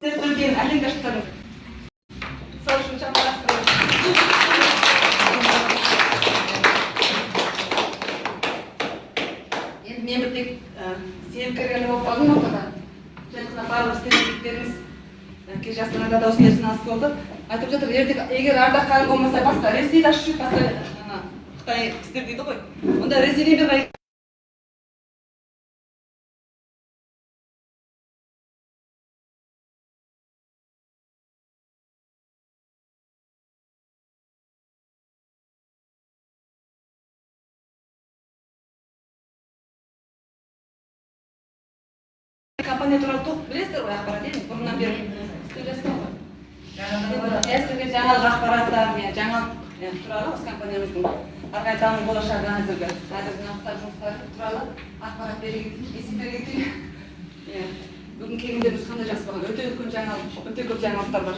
Türkiye'nin alengashtarı. Soruşun çapalastırı. Endi men bir tek sen kirgani bo'lib qoldim ortada. Jana baribir istediklerimiz kechasida da o'zgarishni nasib bo'ldi. Aytib жатыр, agar arda qilib bo'lmasa, boshqa Rossiya tashib boshqa Xitoy istab deydi qo'y. Unda Rossiyaga bermay компания туралы то'q bilasizlar ғой ақпарат енді бұрыннан бері студиясында ғой. Сіздерге жаңалық ақпараттар, жаңалық туралы осы компаниямыздың әрқайсының болашағы қазіргі нақты жұмыстары туралы ақпарат есеп бере кетейік. Бүгін келгендеріңіз қандай жақсы болған, өте үлкен жаңалық, өте көп жаңалықтар бар.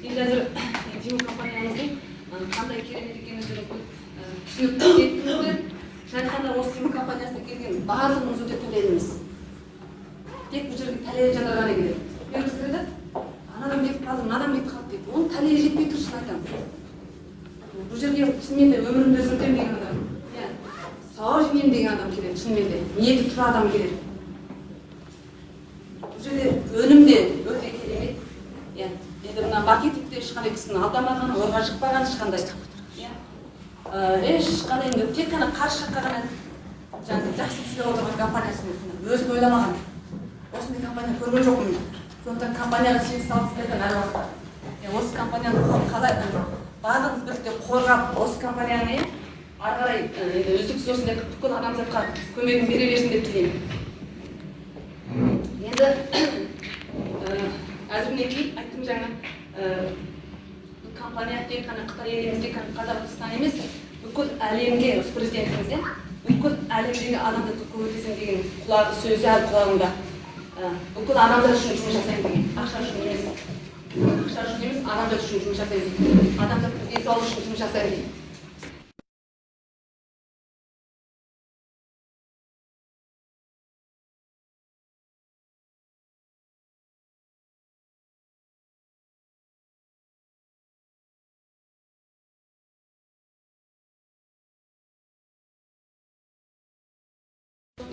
Енді әзір Тимур компаниямыздың қандай керемет екендігін түсінікті жеткізді. Шайханда осы Тимур компаниясына келген барлығымыз өте төледіңіз. Тек бұл жерге тәлейі жандар ғана келеді. Мен сіздерді анадан кетіп қалды, мынадан кетіп қалды дейді. Оның тәлейі жетпей тұр, шын айтамын. Бұл жерге шынымен де өмірімді өзгертемін деген адам, сауап жемеймін деген адам келеді, шынымен де. Ниеті тұр адам келеді. Бұл жерде өнім де өте керемет. Енді мына маркетингте ешқандай кісіні алдамаған, орға шықпаған ешқандай. Ешқандай енді тек қана қарсы жаққа ғана жақсы істеп отырған компаниясын өзін ойламаған. Осындай компания көрген жоқпын. Сондықтан компанияға сеніп салғысы келген әр уақытта. Осы компанияны қалай барлығымыз бірге қорғап, осы компанияны ары қарай үздіксіз осындай бүкіл адамзатқа көмегін бере берсін деп тілеймін. Енді әзірнекей айттым жаңа, компания тек қана Қытай еліміз, тек қана Қазақстан емес, бүкіл әлемге, осы президентіміз, бүкіл әлемдегі адамзатқа көмектесем деген сөзі әлі құлағымда. Бүкіл адамзат үшін жұмыс жасаймын деген. Ақша үшін емес, адамзат үшін жұмыс жасаймын дейді. Адамзаттың денсаулығы үшін жұмыс жасаймын дейді.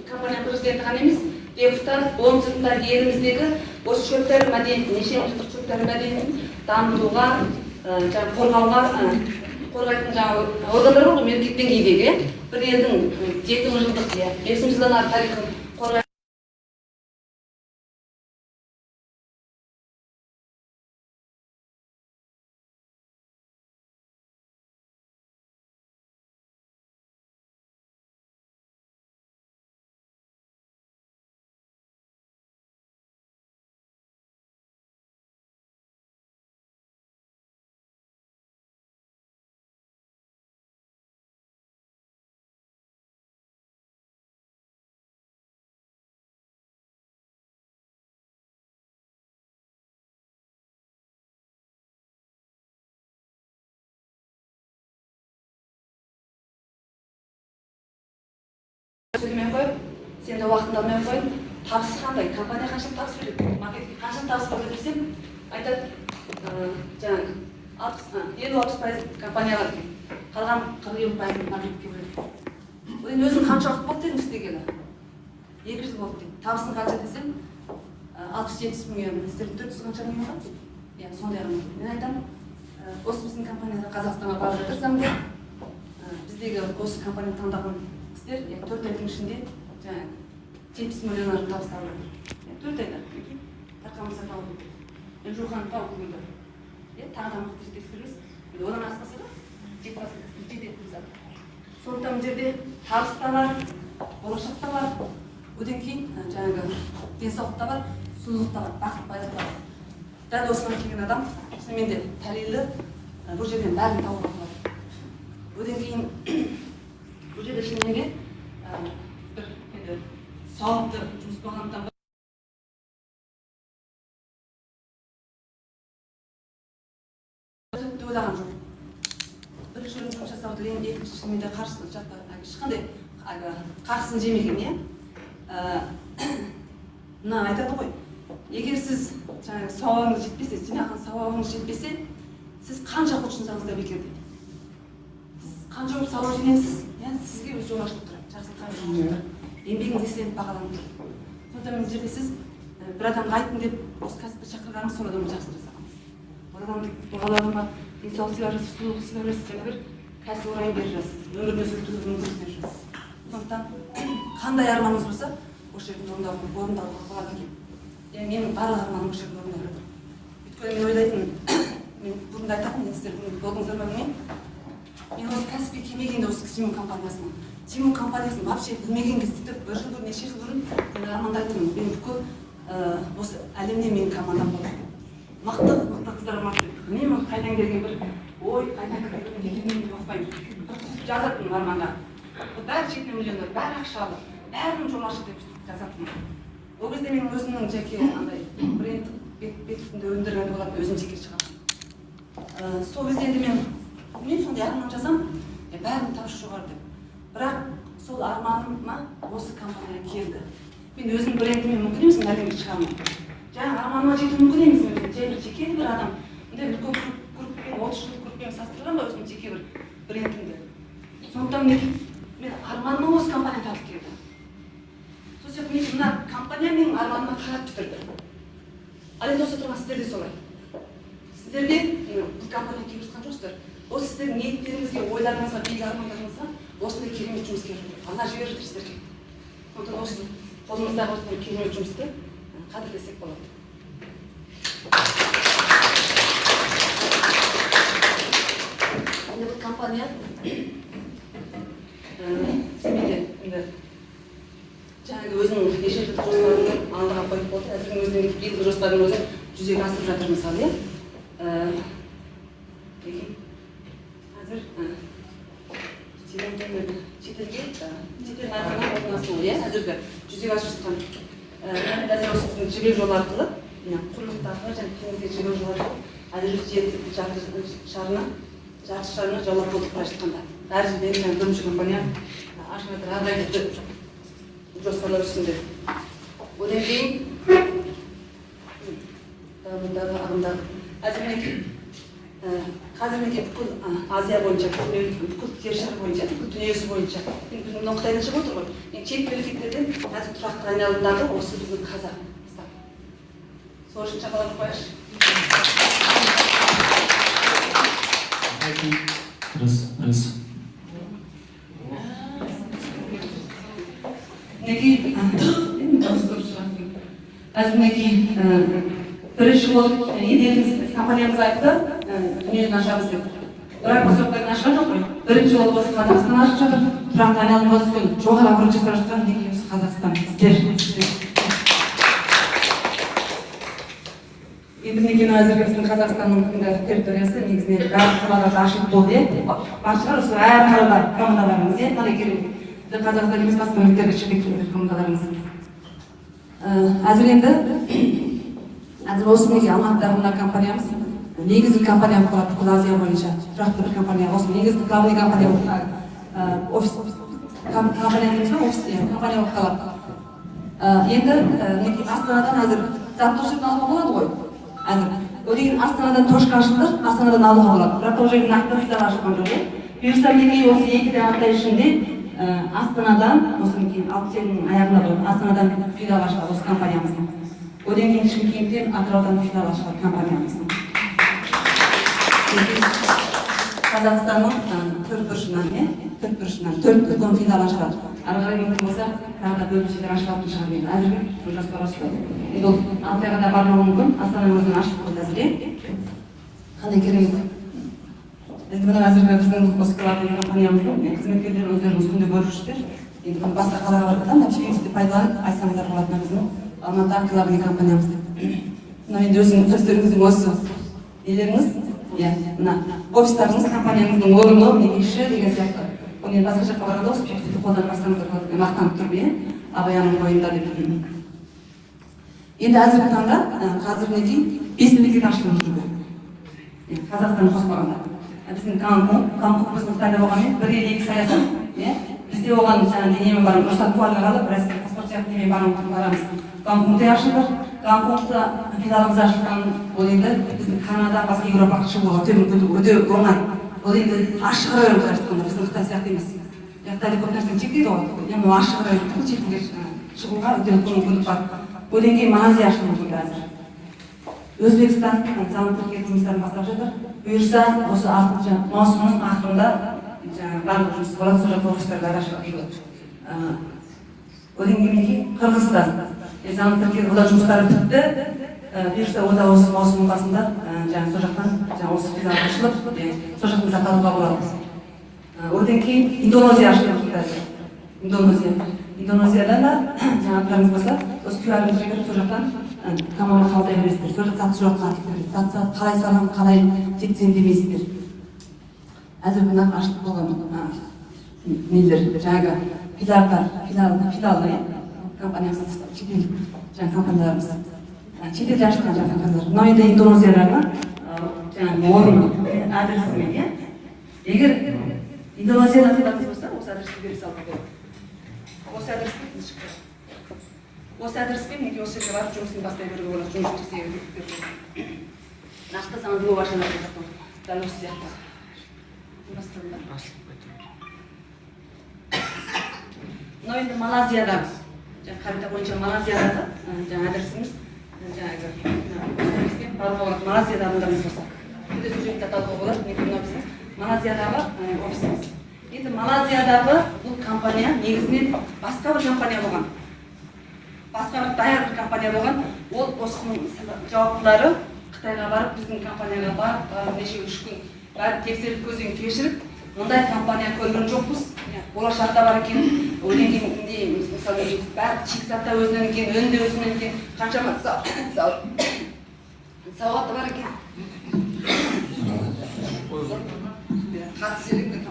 Компания президенті ғана емес, депутат, онсында еліміздегі осы шөптер мәдениетін, неше жылдық шөптер мәдениетін дамытуға, қорғауға қорғайтын органдар бар ғой, мемлекет деңгейдегі бір елдің 7 жылдық, 5 жылдан ары тарихын қорғайтын. Сөйлемей қойып, сен де уақытын алмай қойып, табыс қандай, компания қанша табыс береді, маркетинг қанша табыс береді десем, айтады, жаңағы 50-60% компанияға деген, қалған 40-50% маркетингке бөледі. Енді өзің қанша уақыт болды дедім істегені? 2 жыл болды дейді. Табысын қанша десем, 60-70 миллион, сіздердің 400 қанша миллион ба? Сондай ғана. Мен айтамын, осы біздің компанияда Қазақстанға барып жатырсам да, біздегі осы компания таңдаған 4 айдың ішінде 70 миллион табыс табылды. 4 айда тарқамызда табылды. Жоғаны тауып көрді. Тағы да мықты жетекшілеріміз, одан аспаса да жететіміз. Сондықтан бұл жерде табыс та бар, болашақ та бар, одан кейін жаңағы денсаулық та бар, сұлулық та бар, бақыт байлық та бар. Дәл осыған келген адам шынымен де тәлейлі бұл жерден бәрін тауып алады. Одан кейін бұл жерде шынымен бір сауапты жұмыс болғандықтан ойлаған жоқ. Бірінші жұмыс жасауды енді екінші менде қарсылық жатты. Ешқандай қарсын жемеген, иә. Мына айтады ғой, егер сіз жаңағы сауабыңыз жетпесе, жинаған сауабыңыз жетпесе, сіз қанша құлшынсаңыз да бекер дейді. Сіз қанша сауап жинайсыз, сізге өз жол ашылып тұрады, жақсы қайыр. Еңбегіңіз еселеніп бағаланып тұрады. Сондықтан мына жерде сіз бір адамға айттым деп осы кәсіпті шақырғаныңыз сол адамға жақсы жасағаныңыз. Ол адамды дұғаларыма денсаулық сыйларыңыз, сұлулық сыйларыңыз, жаңа бір кәсіп орайын беріп жатсыз, өмірін өзгертуге мүмкіндік беріп жатсыз. Сондықтан қандай арманыңыз болса, осы жерде орындалуға болады екен. Менің барлық арманым осы жерде орындалып жатыр. Өйткені мен ойлайтын, мен бұрында айтатынмын, сіздер болдыңыздар ма білмеймін. Мен осы кәсіпке келмегенде осы Симон компаниясының вообще білмеген кезде бір жыл бұрын, неше жыл бұрын мен армандайтынмын. Мен бүкіл осы әлемде менің командам болды. Мықты қыздар мықты. Мен қайдан келген бір ой, қайдан келген деп оқпаймын. Жазатынмын арманға. Бәрі шетінен миллиондар, бәрі ақшалы, бәрінің жомаршы деп жазатынмын. Ол кезде мен өзімнің жеке андай брендті бетімді өндірген болатын, өзім жеке шығардым. Сол кезде енді мен сондай арман жазам, бәрінің табысы жоғары деп. Бірақ сол арманыма осы компания келді. Мен өзім брендімен мүмкін емеспін әлемге шығамын. Жаңа арманыма жету мүмкін емес, жеке бір адам. Мұндай үлкен групппен, 30 жылдық групппен салыстырған ба өзім жеке бір брендімді. Сондықтан мен арманыма осы компания табыс келді. Сол себепті мен мына компания менің арманыма қарап түкірді. Ал енді осы тұрған сіздер де солай. Сіздерге бұл компания келіп жатқан жоқсыздар. Осы сіздердің ниеттеріңізге, ойларыңызға, биік армандарыңызға осындай керемет жұмыскер Алла жіберді сіздерге. Сондықтан осы қолымыздағы осындай керемет жұмысты қадірлесек болады. Енді бұл компания менде жаңағы өзінің неше жылдық жоспарымды алдыға қойып болды. Әзірге өзінің биылғы жоспардың өзін жүзеге асырып жатыр мысалы. Қазір шетел нарығына орналасуы, әзіргі жүзеге асып жатқан. Қазір осы біздің жібек жолы арқылы, құрлықтағы және теңізге жібек жолы арқылы әзірге жарты шарына жаулап болдық бара жатқанда. Әр жерден бірінші компания ашып жатыр, әрдайым жоспарлар үстінде. Одан кейін ағымдағы қазір менде бүкіл Азия бойынша, бүкіл жер шары бойынша, бүкіл дүниежүзі бойынша, біздің Қытайдан шығып отыр ғой. Шет мемлекеттерден қазір тұрақты айналымдағы осы біздің қазақ. Сол үшін шақалап қояшы. Раз. Қазір мінекей бірінші болып идеямыз компаниямыз айтты, дүниені ашамыз деп. Бірақ осы уақыттан ашқан жоқ қой. Бірінші болып осы Қазақстан ашып жатыр. Тұрақты айналымға түскен, жоғары абырой жасап жатқан негізі Қазақстан. Сіздер. Енді мінекей әзірге біздің Қазақстанның территориясы негізінен барлық қалаларда ашылып болды. Баршылар осы әр қалада командаларымыз, қалай керек. Біздің Қазақстан емес басқа мемлекеттерге шығып командаларымыз. Әзір осы мінекей Алматыдағы мына компаниямыз негізгі компания болып қалады бүкіл Азия бойынша. Тұрақты бір компания. Осы негізгі главный компания болып офис компания дейміз ба, офис компания болып қалады. Енді мінекей Астанадан әзір заттық жерден алуға болады ғой. Әзір. Одан кейін Астанадан точка ашылды, Астанадан алуға болады. Бірақ ол жерде нақты филиал ашылған жоқ. Бұйырса мінекей осы 2 апта ішінде Астанадан, осы кейін 6-7-нің аяғында болады, Астанадан филиал ашылады осы компаниямыздың. Одан кейін Шымкенттен, Атыраудан филиал ашылады компаниямыздың. Қазақстанның төрт бұрышынан 4 үлкен филиал ашылады. Ары қарай мүмкін болса, тағы да бөлімшелер ашылатын шығар енді. Әзірге жоспар осылай. Енді ол 6 айға да бармауы мүмкін, Астананың өзін ашып қойды әзірге. Қандай керемет. Енді мына әзірге біздің осы главный компаниямыздың қызметкерлері өздерінің үстінде көріп жүрсіздер. Енді бұны басқа қалаға барғанда нәтижесінде пайдаланып айтсаңыздар болатын біздің Алматыдағы главный компаниямыз деп. Мына енді өздеріңіздің осы нелеріңіз, мына офистарыңыз компаниямыздың орны, іші деген сияқты. Оны енді басқа жаққа барғанда осы пиктікті қолданбастарыңыздар болады. Мақтанып тұрмын, Абаяның бойында деп. Енді әзіргі таңда қазір мінекей 5 мемлекет ашылып жүрді. Қазақстан қоспағанда. Біздің Гонконг біздің Қытайда болғанмен 1-2 саясат. Бізде оған немен барып, рұқсат туарлық алып, рәсімдік паспорт сияқты немен барамыз. Гонконгта ашылды. Гонконгта филиалымыз ашылған, ол енді біздің Канада, басқа Еуропаға шығуға өте оңай. Ол енді ашық район жаратқанда, біздің Қытай сияқты емес. Қытайда көп нәрсені шектейді ғой. Енді ашық район шетелге шығуға өте мүмкіндік бар. Одан кейін Малайзия ашылды қазір. Өзбекстан заңды тіркеу жұмыстарын бастап жатыр. Бұйырса, осы маусымның ақырында барлық жұмыс болады, сол жақта офистарды ашылады. Одан кейін Қырғызстан заңды тіркеу жұмыстары бітті. Бұйырса, ода осы маусымның басында сол жақтан осы филиал ашылып, сол жақтан саталуға боламыз. Одан кейін Индонезия ашылды. Индонезияда да жаңағыларыңыз болса, осы QR-ын жүргізіп, сол жақтан команда қабылдай бересіздер. Сол жақта сатысы жоқ затты қалай салам, қалай жеткізем демейсіздер. Әзір күні ашылып болған нелер, жаңағы филиалды компаниямыз, шетелдік жаңағы компанияларымыз. Шетелде ашылған жаңағы компаниялар. Мынау енді Индонезиядағы жаңағы орын адресімен, егер Индонезияда қылатыз болса, осы адресті бере салуға болады. Осы адресмен неге осы жерге барып жұмысын бастай беруге болады, жұмыс істей беруге. Нақты заңды башылар жатыр. Дәл осы сияқты. Мынау енді Малайзияда, қарита бойынша Малайзияда жаңа адресіміз, жаңағы баруға болады. Малайзияда адамдарымыз болса. Бұл сол жерде аталуға болады, неге мынау біздің Малайзиядағы офисіміз. Енді Малайзиядағы бұл компания негізінен басқа бір компания болған. Басқа бір даяр бір компания болған. Ол осының жауаптылары Қытайға барып, біздің компанияға барып, неше 3 күн барып тексеріп көзден кешіріп, ондай компания көрген жоқпыз. Болашақта бар екен, одан кейін мысалы бәрі шикізатта өзінен екен, өнімде өзінен екен, қаншама сауаты бар екен. Қатысы керек.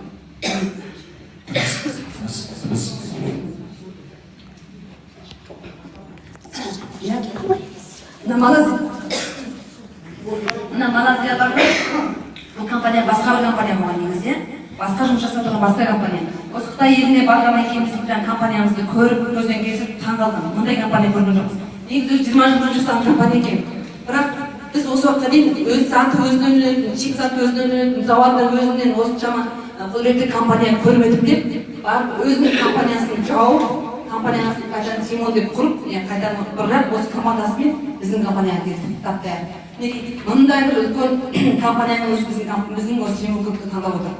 Малайзиядағы бұл компания басқа бір компания болған негізі, басқа жұмыс жасап тұрған басқа компания. Осы Қытай еліне барғаннан кейін біздің компаниямызды көріп, көзден кешіріп таңғалдым. Мұндай компания көрген жоқпыз. Негізі 20 жыл жасаған компания екен. Бірақ біз осы уақытқа дейін өз заты өзінен өнетін, шикізаты өзінен өнетін, зауыттар өзінен осыншама құдіретті компания көрмедік деп, барып өзінің компаниясын жауып, компаниясын қайтадан Симон деп құрып, қайтадан бірлеп осы командасымен біздің компанияға келдік, тапты. Мұндай бір үлкен компанияның біздің осы жеңілдікті таңдап отыр.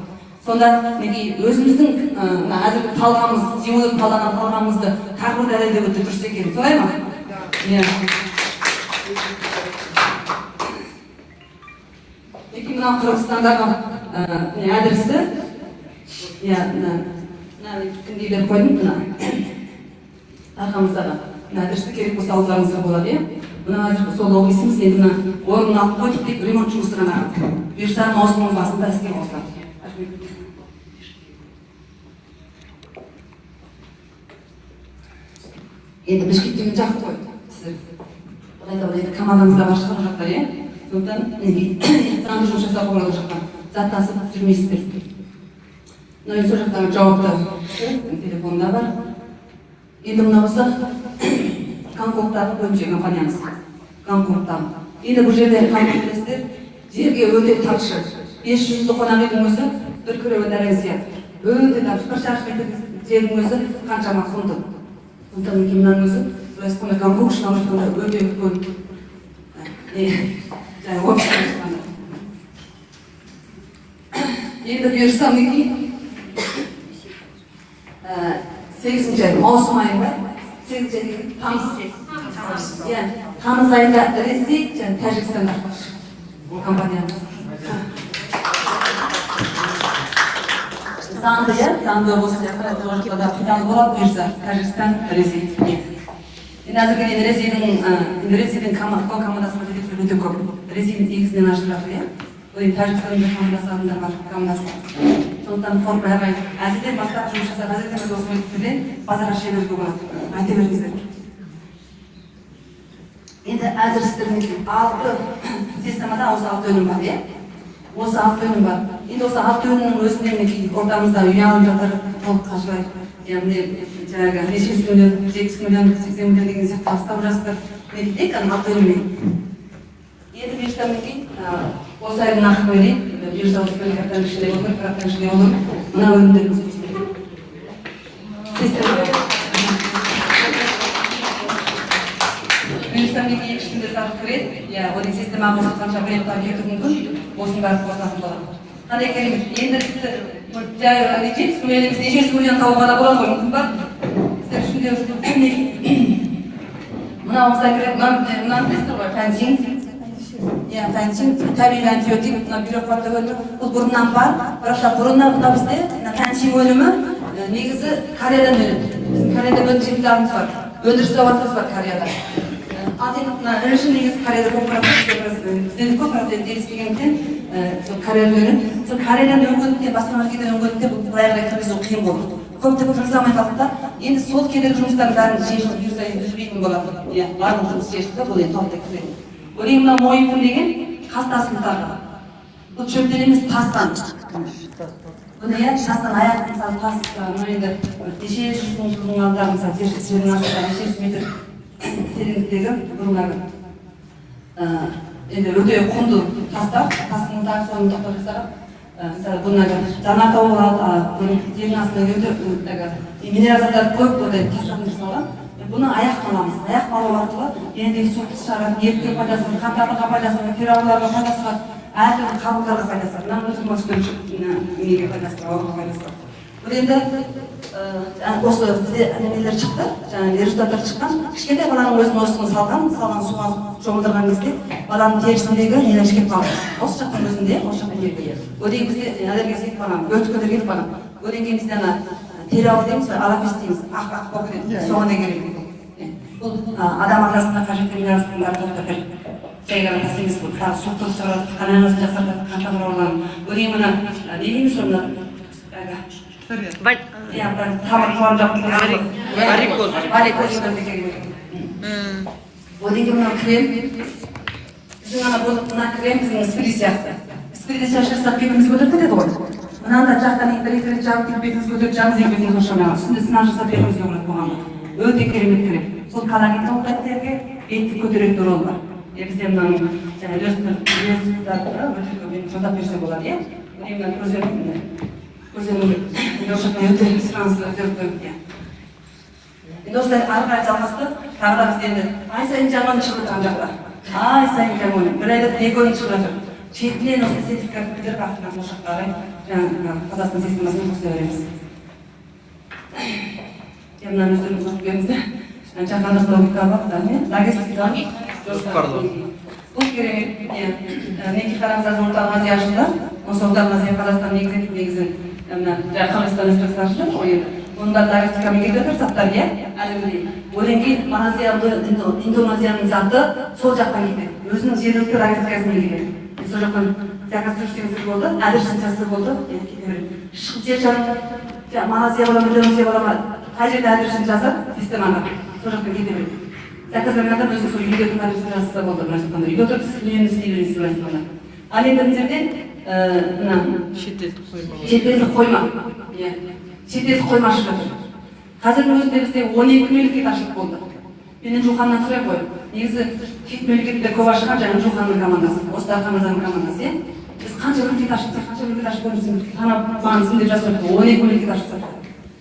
Сонда өзіміздің әзіргі талғамыз, жеңілдік талдаған талғамымызды тағы бір дәлелдеп өтті дұрыс екен. Солай ма? Мынау Қырғызстандағы адресі, кімдей беріп қойдым, арқамыздағы адресті керек болса алуларыңызға болады. Мына сол офисіміз енді орнын алып қойдық деп ремонт жұмысы ғана бұйырса маусымның басында іске қосылады. Енді Бішкек деген жақын ғой. Сіздер командаңызда бар шығар жақтар, сондықтан заңды жұмыс жасауға болады жақтан. Заттасып жүрмейсіздер. Мына сол жақтағы жауапты телефонда бар. Енді мына болса Гонконгтағы бөлімше компаниямыз. Гонконгтағы. Енді бұл жерде компьютерсіздер жерге өте тапшы. 500 қонақ үйдің өзі бір күреуі дәрен сияқты. Өте тапшы. Бір шаршы метр жердің өзі қаншама құнды. Сондықтан мынаның өзі Гонконг шынауышқанда өте үлкен. Енді бұйырса мінекей 8-ші маусым айында 8-ші тамыз айында Ресей және Тәжікстан компаниямыз. Заңды осы жақта филиал болады, бұйырса Тәжікстан, Ресей. Енді әзірге Ресейдің командасының өте көп. Ресейдің негізінен ашылып жатыр. Тәжікстанның командасында бар командасы. Сондықтан форма әрбай әзірден бастап жұмыс жасап, әзірден біз осы мектептен базарға шеберге болады. Айта беріңіздер. Енді әзір сіздердің 6 системада осы 6 өнім бар. осы алты өнім бар. Енді осы алты өнімнің өзінде мінекей ортамызда үй алып жатыр, толық қажылай. Яғни жаңағы 500 миллион, 70 миллион, 80 миллион деген сияқты бастап жатыр. Мінекей алты өніммен. Енді бұйырса мінекей осы айдың ақы ойлайын, бұйырса осы бір аптаның ішінде olur, бір аптаның ішінде olur. Мына өнімдеріміз бұйырса мінекей екіншісінде сатып кіреді. Оның система қосылғанша бір аптаға кетуі мүмкін. Осының бәрі қосылатын болады. Қандай керемет. Енді сізді жай 70 миллион, 200 миллион таууға да болады ғой, мүмкін бар? Сіздер үшін де мына осылай кіреді. Мынаны білесіздер ғой, фэншинг. Фэншинг, табиғи антибиотик, мына бюрократта өнімі. Бұл бұрыннан бар, бірақ та бұрыннан мына бізде фэншинг өнімі негізі Кореядан өнеді. Біздің Кореяда өнімдеріміз бар. Өндіріс зауытымыз бар Кореяда. Ірішін негізі Кореяда көп бізден көп келіспегендіктен Кореяда өнім. Сол Кореядан өңгендіктен, басқа өлкеден өңгендіктен бұл былай қарай кіргізу қиын болды. Көптеп кіргізе алмай қалды да, енді сол кедергі жұмыстардың бәрін шешіп бұйырса үзбейтін болады. Барлық жұмыс шешілді, бұл енді толықтай кіреді. Өлең мына мойын деген қас тасымдағы. Бұл шөптен емес тастан. Бұны тастан аяқ мысалы тас, енді неше жүздің жылдың алдағы мысалы жердің астында неше жүз метр тереңдіктегі бұрындағы енді өте құнды тастар, тастың тағы соны тоқтап жасаған. Мысалы бұндағы жанартау болады, жердің астында өте минерал заттар көп тастан жасалған. Бұны аяқ қаламыз. Аяқ қалу арқылы енді суды шығарады, ерітке пайдасы бар, қантарлыға пайдасы бар, терапияларға пайдасы бар, әртүрлі қабылдарға пайдасы бар. Мына неге пайдасы бар, ауруға пайдасы бар. Бұл енді осы бізде нелер шықты, жаңағы результаттар шыққан. Кішкентай баланың өзін осыны салған суға шомылдырған кезде баланың терісіндегі нелер ішкеп қалды. Осы жақтың өзінде, осы жақтың жерге. Одан бізде аллергия кетіп қалған, бөртікөлер кетіп қалған. Одан кейін бізде терапия дейміз, алапес дейміз, ақ болып кетеді, соған да керек. Бұл адам ағзасына қажетті минералдың бәрі тоқтап береді. Жай ғана тас емес бұл, суықтылық шығарады, қан ағзасын жақсартады, қан тамырларын. Одан мына не дейміз ғой мына тамыр жуан жақтың варикоз. Одан кейін мына крем. Біздің ана мына крем біздің спирит сияқты. Спиритті шашырсақ бетімізді көтеріп кетеді ғой. Мынанда жақтан бір-екі рет жағып кетіп бетімізді көтеріп жағымыз бетімізді қоршамаған. Үстінде сынақ жасап бетімізге болады болғанда. Өте керемет крем. Бұл коллаген толықтырып бетті көтеретін ролы бар. Бізде мынаның жолдап берсе болады, иә? Мына көздерінің өте сұранысы өте көп. Енді осылай ары қарай жалғасты, тағы да бізде енді ай сайын жаңа шығып отырған жақта. Ай сайын жаңа өнім, бір айда 2 өнім шығып жатыр. Шетінен осы сертификат көтеріп ақтырған осы жаққа қарай Қазақстан системасымен қоса береміз. Мына өздеріңіз оқып беріңізді. Жаһандық логикалық логистикалық жоспарлау. Бұл керемет. Неке қарамыздан Орталық Азия ашылды. Осы Орталық Азия Қазақстан негізі Қазақстан Республикасы ашылды. Оның бәрі логистикамен кетіп жатыр заттар, иә? Әлемде. Одан кейін Индонезияның заты сол жақтан кетеді. Өзінің жергілікті логистикасымен кетеді. Сол жақтан заказ жүрсеңіздер болды, әдір шинчасы болды. Шығып жер жағын Малайзия бола ма, Индонезия бола ма, қай жерде әдір шинчасы системаға. Сол жақтан кете береді. Заказдармен адам өзі сол үйге тұрған жасыса болды. Үйге тұрып сіз дүниені істей бересіз. Ал енді мына жерден шетелдік қойма. Шетелдік қойма ашып жатыр. Қазірдің өзінде бізде 12 мемлекет ашылып болды. Менен Жуханнан сұрай қой. Негізі шет мемлекетте көп ашылған жаңа Жуханның командасы, осы Дархамазанның командасы. Біз қанша мемлекет ашылса, қанша мемлекет ашып көрмесін, санап маңызын деп жазып жатыр. 12 мемлекет ашып жатыр.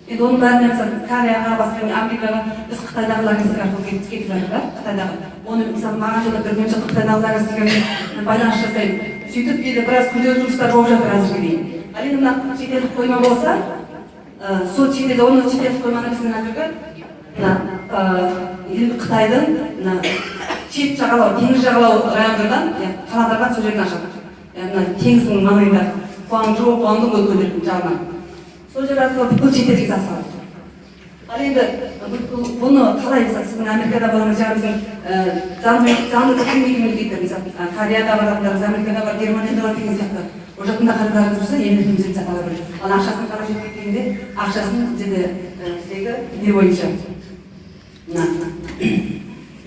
Енді оның бәріне мысалы Кореяға, басқа Америкаға, біз Қытайдағы логистика арқылы кетіп жатыр да, Қытайдағы. Оны мысалы маған жылда бір мен жылда Қытайдағы логистикамен байланыс жасаймыз. Сөйтіп енді біраз күрделі жұмыстар болып жатыр әзірге дейін. Ал енді мына шетелдік қойма болса, сол шетелде оның шетелдік қойманы біздің әзірге Қытайдың шет жағалау, теңіз жағалау райондардан қаладардан сол жерден ашады. Теңіздің маңайында Гуанчжоу, Гуандун өлкелерінің жағынан. Сол жер арқылы бүкіл шетелге сатылады. Ал енді бұны қалай мысалы сіздің Америкада болғаныңыз жаңа заңды тіркелмеген мемлекеттер, мысалы Кореяда бар адамдарыңыз, Америкада бар, Германияда бар деген сияқты. Ол жақтың қарыздарыңыз болса, енді бізден сата ала береді. Ал ақшасын қара жетіп кеткенде, ақшасын біздегі не бойынша.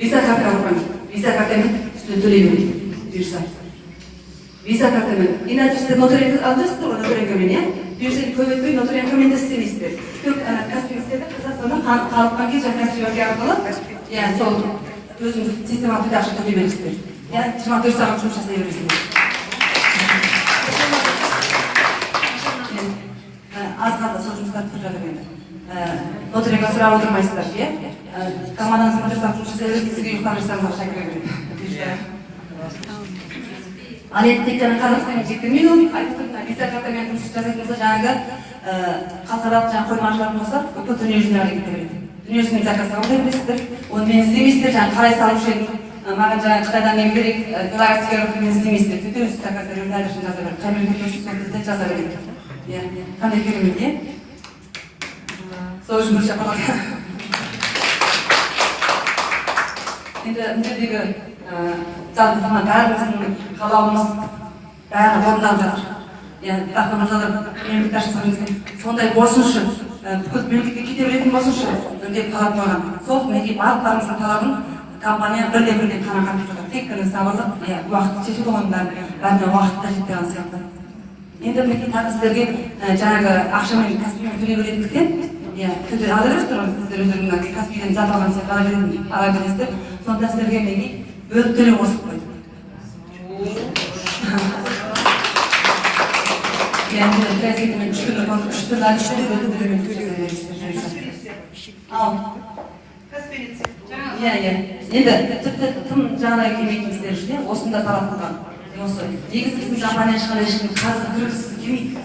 Виза картаға қойыңыз. Виза картамен үстіне төлей береді. Бұйырса. виза картамен. Иначе сіз нотариат аласыздар ғой нотариатмен, иә? Бюджет көп өтпей нотариатмен де істемейсіздер. Тек Каспийде Қазақстанда халыққа ке жаңа Каспий арқылы, иә, сол өзіңіз системалы түрде ақша төлей бересіздер. Иә, 24 сағат жұмыс жасай бересіздер. Аз ғана сол жұмыстарды тұрып жатыр енді. Нотариатқа сұрап отырмайсыздар, иә? Команданыз 24 сағат жұмыс жасай бересіз, сізге ұйықтап жатсаңыз ақша кіре береді. Ал енді тек қана Қазақстанмен шектелмейді ол, айтып тұрмын, виза картамен жұмыс жасайтын болса, жаңағы халықаралық жаңағы қоймашылар болса, бүкіл дүниежүзіне әрекет береді. Дүниежүзіне заказ қабылдай бересіздер, оны мен іздемейсіздер, жаңағы қалай салушы едім, маған жаңағы Қытайдан не керек, белорусский мен іздемейсіздер, сөйтіп өз заказдарымды әлі үшін жаза береді. Қай мемлекетте өсіп сол кезде жаза береді. Иә, қандай керемет, иә? Сол үшін бір шапалақ. Енді мына жердегі жалпы бәріміздің қалауымыз бәрі орындалып жатыр. Яғни Бақытжан мырзалар мемлекет басшысының сондай болсыншы, бүкіл мемлекетке кете беретін болсыншы деп талап қойған. Сол мінекей барлықтарымыздың талабын компания бірден қанағат етіп жатыр. Тек қана сабырлық, уақыт шешіп оған бәріне уақытта жетпеген сияқты. Енді мінекей тағы сіздерге жаңағы ақшамен Каспиймен төлей беретіндіктен, түрде ала бересіздер, сіздер өздеріңіз Каспийден зат алған сияқты ала бересіздер. Сонда сіздерге мінекей бөліп төлеу қосып қойды. Yani gazetemin üstünden Al. Енді тым жаңа келмейтіндер үшін осында таратылған. Осы негізі біздің компания ешқандай ешкім қарызға кіргізгісі келмейді.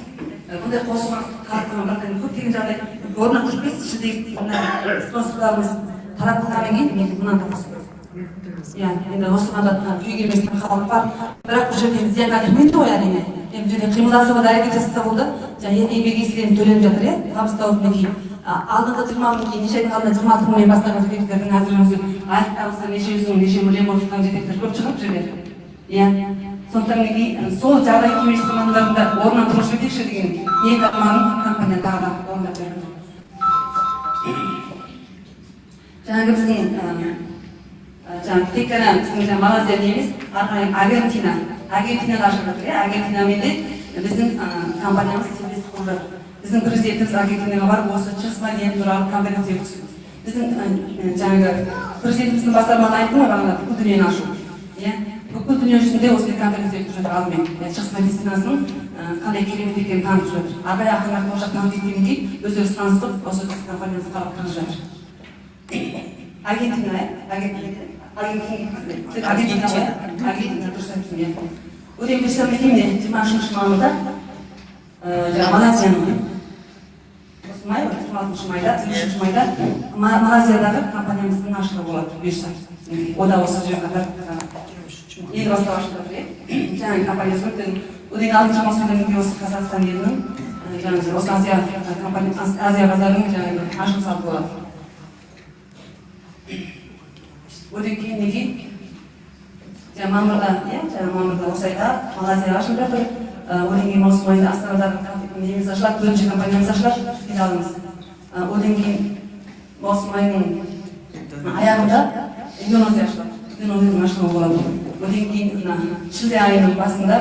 Бұндай қосылған таратылған көптеген жағдай орнына кіргізбес ішіндегі спонсорларымыз таратылғаннан кейін мынаны қосып енді осыған да күйге еместің халық бар. Бірақ бұл жерде зиянға кірмейді ғой әрине. Бұл жерде қимылдасуға да әрекет жасаса болды. Еңбек еселеніп төленіп жатыр, иә? Табыстау мінекей. Алдыңғы 20 мың кейін неше айдың алдында 26 мыңмен бастаған жетектердің әзірімізде айыпталса неше жүз мың, неше миллион болып жатқан жетектер көп шығып жүрген. Иә. Сондықтан мінекей сол жағдай кеңес командаларында орнынан тұрып жетекші деген ең арманын компания тағы да орындап берді. Жаңағы біздің тек қана біздің Малайзия емес, Аргентинада ашып жатыр, иә? Аргентинамен де біздің компаниямыз сервис құрып жатыр. Біздің президентіміз Аргентинаға барып осы Чесмалиен туралы конференция өткізді. Біздің жаңағы президентіміздің бастамасын айттым ғой бағана, бүкіл дүниені ашу. Бүкіл дүние жүзінде осындай конференция өткізіп жатыр алдымен. Чесмалиеннің қандай керемет екенін танытып жатыр. Ағай ақындар болашақ танытып еткеннен өздері таныстырып, осы компанияны қарап тұрып жатыр. Аргентина дұрыс айтыпсың. Өткен көрсетілгенде 23 мамырда Малайзияның май 26 майда, 23 майда Малайзиядағы компаниямыздың ашылуы болады бұйырса. Ода осы жерге қатар енді бастап ашылып жатыр. Жаңағы компаниясы өткен 6 маусымда осы Қазақстан елінің жаңағы осы Азия базарының жаңағы ашылу салты болады. Одан кейін неге мамырда осы айда Малайзия ашылып жатыр. Одан кейін маусым айында Астанадағы неміз ашылады, бөлімше компаниямыз ашылады, филиалымыз. Одан кейін маусым айының аяғында Индонезия ашылады. Индонезияның ашылуы болады. Одан кейін шілде айының басында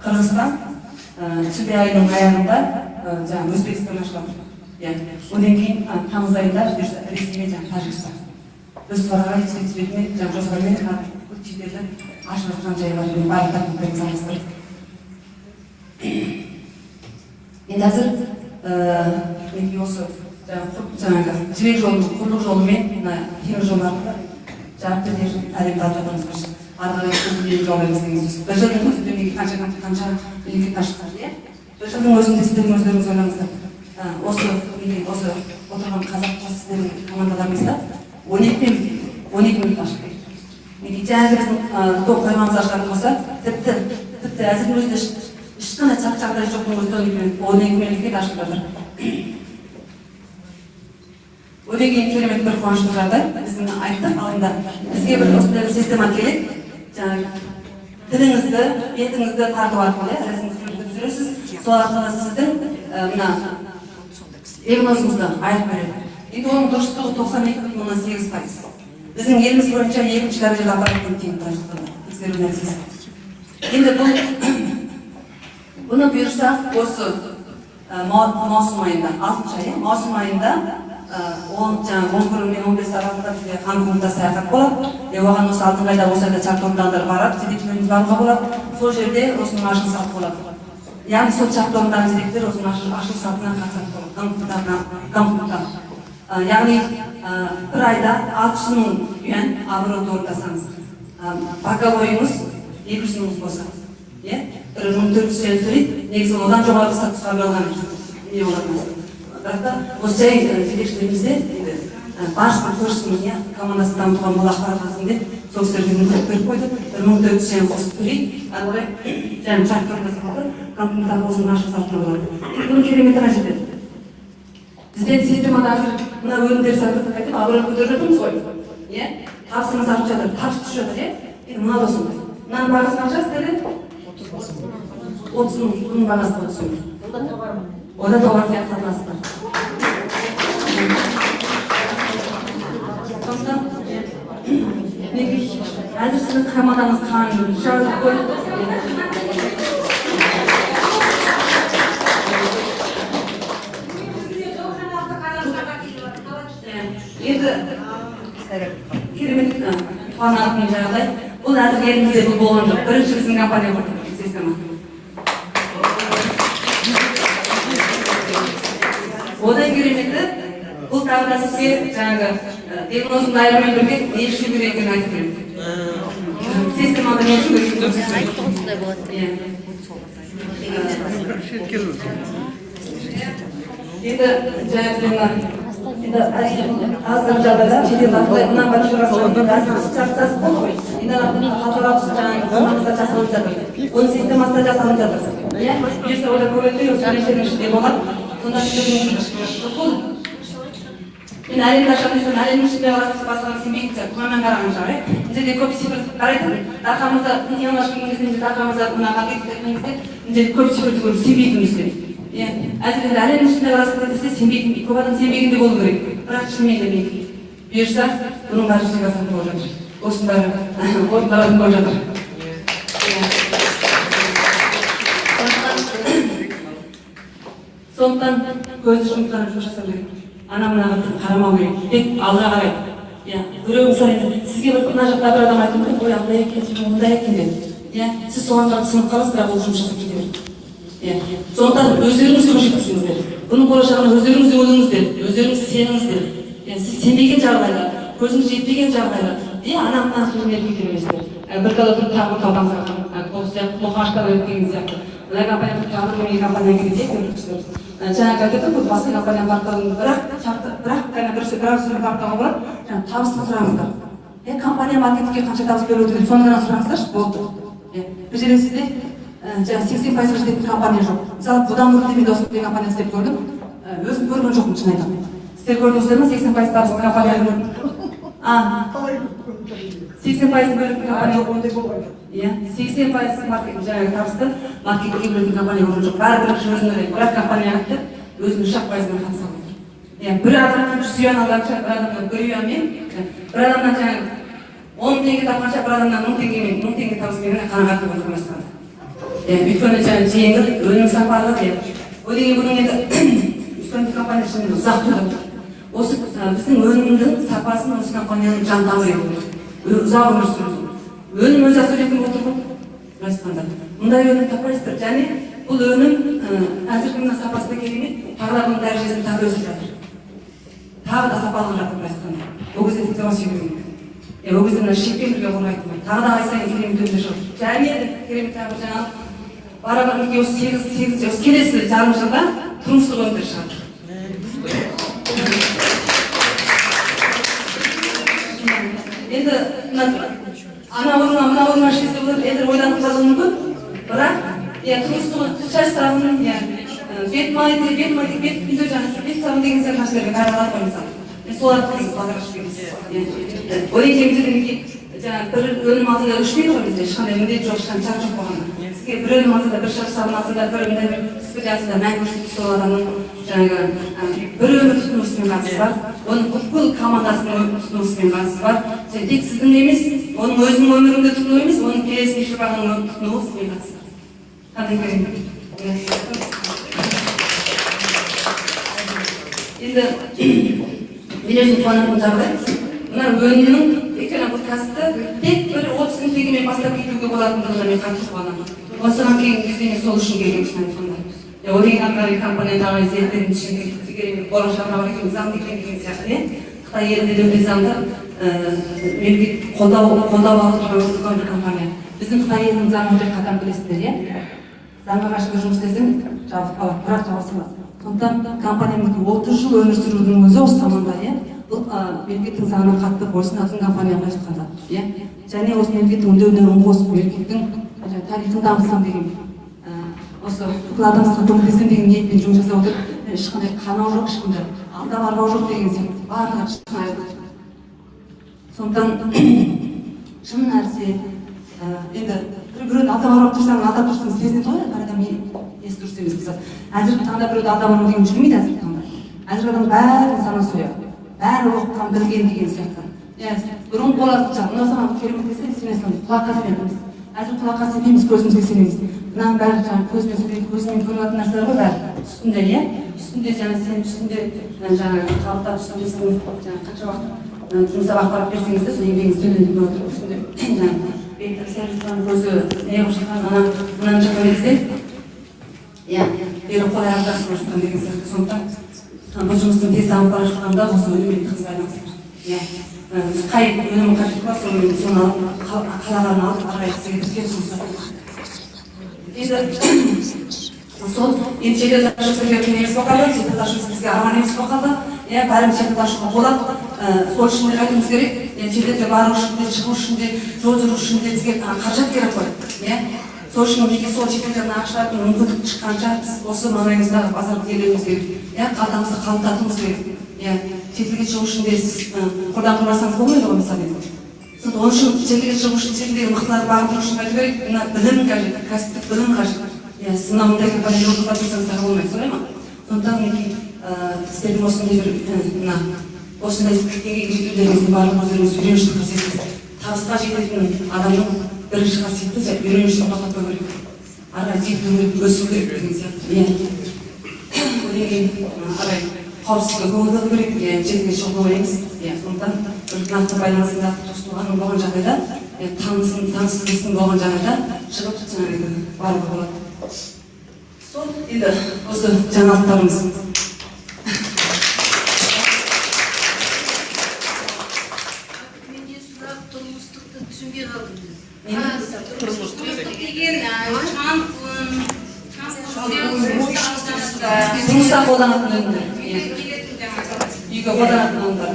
Қырғызстан, шілде айының аяғында Өзбекстан ашылады. Одан кейін тамыз айында Ресей мен Тәжікстан. Біз соларға ескертпейтін жоспармен көп шетелді ашып жатқан жайлар барлық документтерін салыстырып. Енді әзір осы жаңағы жібек жолының құрлық жолымен темір жолдарында жарық түрде әлемді алып жатырмыз. Ары қарай көптеген жолдарымыз деген сөз. Бір жылдың өзінде қанша мемлекет ашылса, бір жылдың өзінде сіздердің өздеріңіз ойлаңыздар. Осы отырған қазақ сіздердің командаларыңызда 12 минут ашып берді. Жаңағы біздің топ қоймамыз ашқан болса, тіпті әзірдің өзінде ешқандай жағдай жоқтың өзінде 12 мемлекет ашып жатыр. Одан кейін керемет бір қуанышты жағдай, біздің айттық, алында бізге бір осындай система керек. Тіліңізді, бетіңізді тарту арқылы, рәсіміңізді жүресіз, сол арқылы сіздің диагнозыңызды айтып береді. Енді оның дұрыстығы 92,8%. Біздің еліміз бойынша екінші дәрежелі аппараттың тең тексеру нәтижесі. Енді бұл Бұны бұйырса осы маусым айында, 6 ай, маусым айында 11 мен 15 аралығында бізде Қанкүнда саяхат болады. Оған осы алдыңғы айда осы айда чартердағылар барады, жетекшілеріміз баруға болады. Сол жерде осының ашылу саты болады. Яғни сол чартердағы жетекшілер осының ашылу сатына қатысады Қанкүнда. Яғни бір айда 600 мың юан оборот орындасаңыз, боковойыңыз 200 мың болса, бір 1400 юан төлейді, негізі одан жоғары статусқа алған не болады. Бірақ та осы жай жетекшілерімізде баршылық көрсін командасын дамытуға мол ақпарат алсын деп сол кісілерге мүмкіндік беріп қойды. 1400 юан қосып төлейді, ары қарай жаңағы чартерді сатады, Қанкүндағы осының ашық сатылы болады. Бұның кереметі қажет еді. Бізден системада қазір мына өнімдер сатып қайтып оборот көтеріп жатырмыз ғой. Табысымыз артып жатыр, табыс түсіп жатыр, енді мына досым. Мынаның бағасы қанша сіздерде? 30 мың, бұның бағасы 30 мың. Ода тауар сияқты сатыласыздар. Сондықтан әзір сіздің командаңыз қанын шығарып қойып енді керемет қуанатын жағдай. Бұл әзір елімізде бұл болған жоқ. Бірінші біздің компания құрды система. Одан кереметі бұл тағы да сізге жаңағы диагнозыңды айырмай бірге не үшін керек екенін айтып беремін. Системада не үшін керек екенін енді азғыр жағдайда шетел ақылай мұнан барып жүрген шарттасы болды ғой. Енді халықаралық жаңағы жасалып жатыр. Оның системасы да жасалып жатыр. Бұйырса ода көбейтпей осы біріншінің ішінде болады. Сонда бұл мен әлемді ашатын әлемнің ішінде басқаға сенбейтін күмәнмен қараған шығар. Мына жерде көп цифр қарайды. Дархамызда ең алғашқы кезінде дархамызда мына макеттерімізде мына жерде көп цифрді көріп сенбейтінімізде. Әзірге әлемнің ішінде қарасында десе сенбейтін, көп адам сенбегенде болу керек. Бірақ шынымен де мен бұйырса бұның бәрі жүзеге асатын болып жатыр. Осының бәрі орындалатын болып жатыр. Сондықтан көзді жұмыстарын жұмыс жасау керек. Ана-мынаға қарамау керек. Тек алға қарай. Біреу мысалы сізге бір мына жақта бір адам айтып отыр, ой андай екен, мындай екен деп. Сіз соған қарап сынып қаласыз, бірақ ол жұмыс жасап кете береді. Сондықтан өздеріңізге қол жеткізіңіздер. Бұның болашағына өздеріңіз ойлаңыздар, өздеріңіз сеніңіздер. Сіз сенбеген жағдайда, көзіңіз жетпеген жағдайда, ана-мына сөздерді кете бересіздер. Бір қала тұрып тағы таудан сұраған, осы сияқты мұқашқада өткен сияқты. Мына компания тағы бір компанияға кетейік. Жаңағы айтып бұл басқа компания парқтауын бірақ бір сөзбен парқтауға болады, табысты сұраңыздар. Компания маркетинге қанша табыс беріп отыр деп соны ғана сұраңыздаршы, болды. Бір жерде сізде 80% жететін компания жоқ. Мысалы, бұдан бұрын мен осы компания істеп көрдім, өзім көрген жоқпын шын айтамын. Сіздер көрдіңіздер ме 80% табысты компания көрдім? 80% бөлетін компания ондай болған жоқ. 80% жаңағы табысты маркетинге бөлетін компания көрген жоқ. Бәрі бірінші өзін ойлайды. Бірақ компания айтты, өзінің 3%-мен қатыса алады. Бір адамнан 100 юан алғанша, бір адамнан 1 юанмен, бір адамнан жаңағы 10 теңге тапқанша, бір адамнан 10 теңгемен, 10 теңге табыспен қанағат болып отырмасынан. Өйткені жаңағы жеңіл, өнім сапалы. Ол деген бұның енді өйткені компания шынымен ұзақ тұрды. Осы біздің өнімнің сапасын осы компанияның жан-тауы еді. Ұзақ өмір сүрді. Өнім өзі сөйлейтін отыр ғой. Расында. Мұндай өнім таппайсыздар. Және бұл өнім әзірге мына сапасы да керемет, тағы да бұның дәрежесін тағы өсіп жатыр. Тағы да сапалы жатыр Расында. Ол кезде тек сүймеймін. Ол кезде мына шекпен бірге қорғайтын. Тағы да ай сайын керемет өнімдер шығып. Және керемет тағы жаңағы бара-бара неге осы келесі жарым жылда тұрмыстық өнімдер шығады. Енді ана орнына мына орнына шешсе болады, енді ойланып қалуы мүмкін. Бірақ тұрмыстық частарын бет үйде жаңағы бет сабын деген сияқты нәрселерге бәрі алады ғой мысалы. Соларды қызып базарға шығып одан кейін жаңағы бір өнім алсаңда өшпейді ғой бізде, ешқандай міндет жоқ, ешқандай шарт жоқ болғанда. Сізге бір өнім алсаңда, бір шарт сабын алсаңда, бір мындай бір іспет алсаңда мәңгі өшіп сол адамның жаңағы бір өмір тұтынуысымен қатысы бар, оның бүкіл командасының тұтынуысымен қатысы бар. Және тек сіздің емес, оның өзінің өмірінде тұтыну емес, оның келесі ұрпағының тұтынуысымен қатысы бар. Қандай керемет. Енді мен қуанатын жағдай, мына өнімнің өйткені бұл кәсіпті тек бір 30 мың теңгемен бастап кетуге болатындығына мен қатты қуанамын. Осыған келген кезде мен сол үшін келгенмін шын айтқанда. Ойлаған аграрлық компаниядағы зерттеудің ішінде керек болашағына бар екен заңды екен деген сияқты, Қытай елінде де өте заңды мемлекет қолдау алып тұрған бір компания. Біздің Қытай елінің заңы өте қатаң білесіздер, заңға қайшы жұмыс істесең жабылып қалады, бірақ жабылса болады. Сондықтан компаниямыздың 30 жыл өмір сүрудің өзі осы заманда, бұл мемлекеттің заңына қатты бойұсынатын компанияға айтқанда, және осы мемлекеттің үндеуіне үн қосып мемлекеттің тарихын дамытсам деген, осы бүкіл адамзатқа көмектесем деген ниетпен жұмыс жасап отырып, ешқандай қанау жоқ, ешқандай алда бармау жоқ деген сияқты барлығы шын. Сондықтан шын нәрсе, енді біреуді алда барып тұрсаң, алда тұрсаң сезінеді ғой, әр адам есі дұрыс емес болса. Әзіргі таңда біреуді алда бармау деген жүрмейді әзіргі таңда. Әзіргі адам бәрін санасы қояды, бәрі оқыған білген деген сияқты. Бұрын болатын шығар, мынау саған керемет десе, сенесің, құлаққа сенеміз. Әзір құлаққа сенеміз, көзімізге сенеміз. Мынаның бәрі жаңағы көзімен көрілетін нәрселер ғой бәрі. Үстінде, үстінде сен үстінде жаңағы қалыптап үстіндесің, қанша уақыт жұмсап ақпарат берсеңіз де, сол еңбегіңізді төлейтін болады. Үстінде жаңағы беттік сервистің көзі неғып шыққан, мынаны шыққан кезде, бері қолай ардақсы болып шыққан деген сияқты. Сондықтан бұл жұмыстың тез дамып бара жатқанда осы өніммен тығыз байланысты. Қай өнім қажет па, соны қалағанын алып арай кісіге жұмыс жасайды. Сол енді шетелде ашып бізге қиын емес болып қалды, шетелде ашып бізге арман емес болып қалды. Бәрін шетелде ашуға болады. Сол үшін де айтуымыз керек, шетелге бару үшін де, шығу үшін де, жол жүру үшін де бізге қаражат керек қой. Сол үшін бізге сол шетелдердің ақшалардың мүмкіндік шыққанша біз осы маңайымыздағы базарды елеуіміз керек, қалтамызды қалыптатуымыз керек. Шетелге шығу үшін де сіз құрдан құрмасаңыз болмайды ғой мысалы. Оның үшін шетелге шығу үшін шетелдегі мықтыларды бағындыру үшін қажет керек, білім қажет, кәсіптік білім қажет. Сіз мынандай компания оқуға тұрсаңыздар болмайды, солай ма? Сондықтан мінекей сіздердің осындай деңгейге жетулеріңіздің барлығы өздеріңіз үйреншілік қасиетіңіз. Табысқа жететін адамның бірінші қасиеті үйреншілік тоқтатпау керек. Ары жетілу өсу керек деген сияқты. Одан кейін арай қауіпсіздікке көңіл бөлу керек, жетілге шығуды ойлаймыз. Сондықтан бір нақты байланысында туған болған жағдайда, танысыздың болған жағдайда шығып барлығы болады. Сол енді осы жаңалықтарымыз. Түсінбей қалдым. Жұмыста қолданатын өнімдер. Үйге қолданатын өнімдер.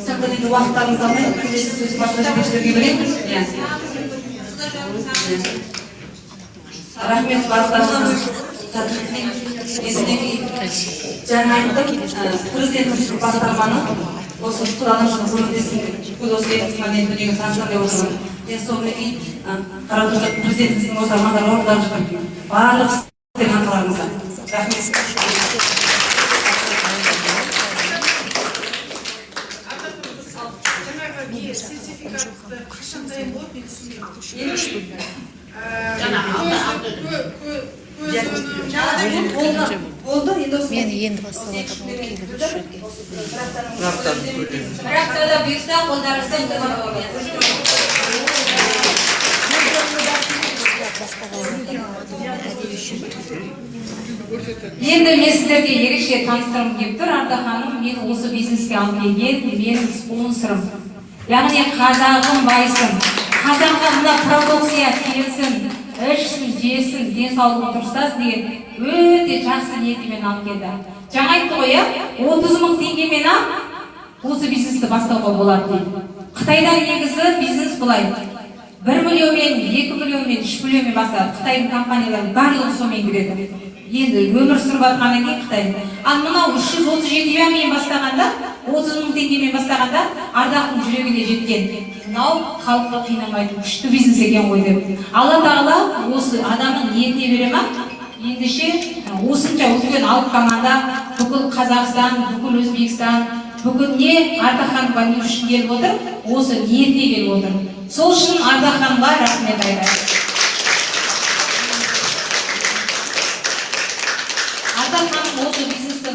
Сәтті дейді уақыттарыңыз алмай, келесі сөз басқа жетекшілерге берейін. Рахмет барлықтарыңыз. Жаңа айттым, президенттік басқарманы осы бүкіл адамшылық көмектесін бүкіл осы еліміз мәдениет дүниеге таныстырып отырмын. Сол мінекей қарап тұрсақ президентіміздің осы армандары орындалып жатқан барлық істерін атқарыңыздар. Рахмет. Жаңағы сертификатты қашан дайын болады, мен түсінбеймін. Мен енді басталады бұл келіп жүрген. Бірақ та бұйырса қолдарыңызды енді мен сіздерге ерекше таныстырғым келіп тұр. Арда ханым мен осы бизнеске алып келген менің спонсорым. Яғни қазағым байсын, қазаққа мына продукция келсін, ішсін, жесін, денсаулығы дұрыстас деген өте жақсы ниетімен алып келді. Жаңа айтты ғой, 30 мың теңгемен осы бизнесті бастауға болады дейді. Қытайда негізі бизнес былай. 1 миллионмен, 2 миллионмен, 3 миллионмен бастады. Қытайдың компаниялары барлығы сомен кіреді. Енді өмір сүріп жатқаннан кейін Қытай. Ал мынау 337 мен бастағанда, 30 мың теңгемен бастағанда Ардақтың жүрегіне жеткен. Мынау халыққа қинамайтын күшті бизнес екен ғой деп. Алла тағала осы адамның ниетіне бере ма? Ендеше осынша үлкен алып команда бүкіл Қазақстан, бүкіл Өзбекстан, бүкіл не Ардақ ханымға не үшін келіп отыр? Осы ниетіне келіп отыр. Сол үшін Ардақ ханымға рахмет айтайын.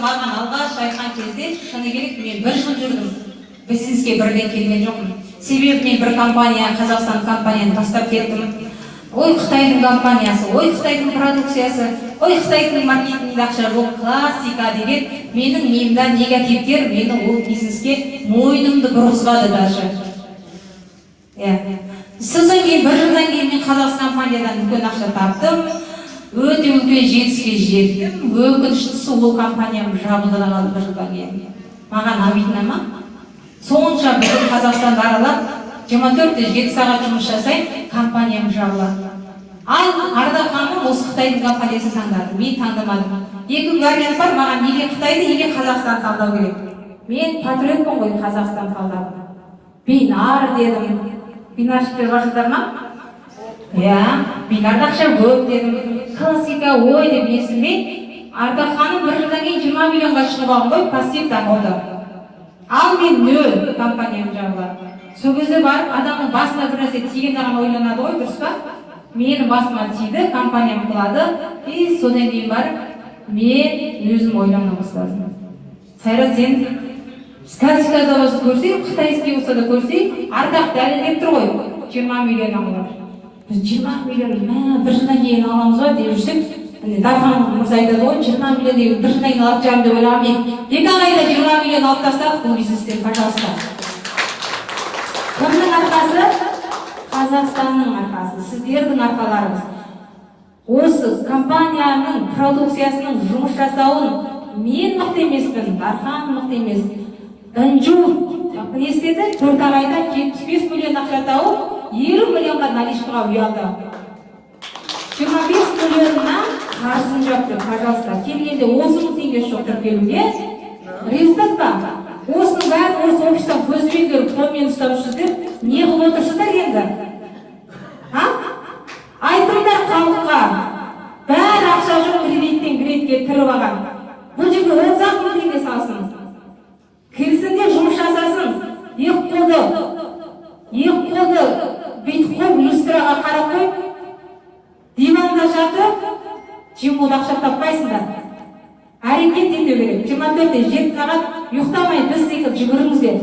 маған алғаш айтқан кезде шыны керек мен 1 жыл жүрдім. Бизнеске бірден келген жоқпын. Себебі мен бір компания, Қазақстан компанияны тастап кеттім. Ой, Қытайдың компаниясы, ой, Қытайдың продукциясы, ой, Қытайдың маркетингінде ақша жоқ, классика деген менің миымда негативтер менің ол бизнеске мойнымды бұрғызбады даже. Содан кейін 1 жылдан кейін мен Қазақстан компаниядан үлкен ақша таптым. Өте үлкен жетістікке жеттім. Өкініштісі ол компаниям жабылды да қалды 1 жылдан кейін. Маған обидно ма? Сонша бүкіл Қазақстанды аралап 24-7 сағат жұмыс жасаймын, компаниям жабылады. Ал Ардақ ханым осы Қытайдың компаниясын таңдады, мен таңдамадым. Екі вариант бар, маған неге Қытайды, неге Қазақстан таңдау керек? Мен патриотпын ғой, Қазақстан таңдадым. Бинар дедім. Бинаршықтар барсыздар ма? Бинарда ақша көп дедім. Классика ой деп есілмей, Ардақ ханым 1 жылдан кейін 20 миллионға шығып алған ғой, пассив доходы. Ал мен 0 компаниям жабылады. Сол кезде барып адамның басына бір нәрсе тигенде ғана ойланады ғой, дұрыс па? Менің басыма тиді, компаниям құлады, и содан кейін барып мен өзім ойлана бастадым. Сайрат, сен классикада болса көрсей, қытайский болса да көрсей, Ардақ дәлелдеп тұр ғой, 20 миллион алар. Біз 20 миллион 1 жылдан кейін аламыз ба деп жүрсек, Дархан мырза айтады ғой, 20 миллион деген 1 жылдан кейін алып жарым деп ойлағам мен. 2 айда 20 миллион алып тастадық бұл бизнестен, пожалуйста. Кімнің арқасы? Қазақстанның арқасы, сіздердің арқаларыңыз. Осы компанияның продукциясының жұмыс жасауын мен мықты емеспін, Дархан мықты емес. Інжу не істеді? 4 айда 75 миллион ақша тауып, 20 миллионға наличкаға ұялды. 25 миллионына қарызым жоқ деп, пожалуйста, келгенде 30 мың теңге жоқ тіркелуге. Результат па? Осының бәрін осы офистан көзбен көріп, қолмен ұстап жүрсіздер, не қылып отырсыздар енді? Айтыңдар халыққа, бәрі ақша жоқ кредиттен кредитке кіріп алған. Бұл жерге 30 мың теңге салсын. Келсінде жұмыс жасасын, екі қолды бүйтіп қойып, люстраға қарап қойып, диванда жатып, жеңіл ақша таппайсыңдар. Әрекет ете керек. 24-7 сағат ұйықтамай біз секілді жүгіріңіздер.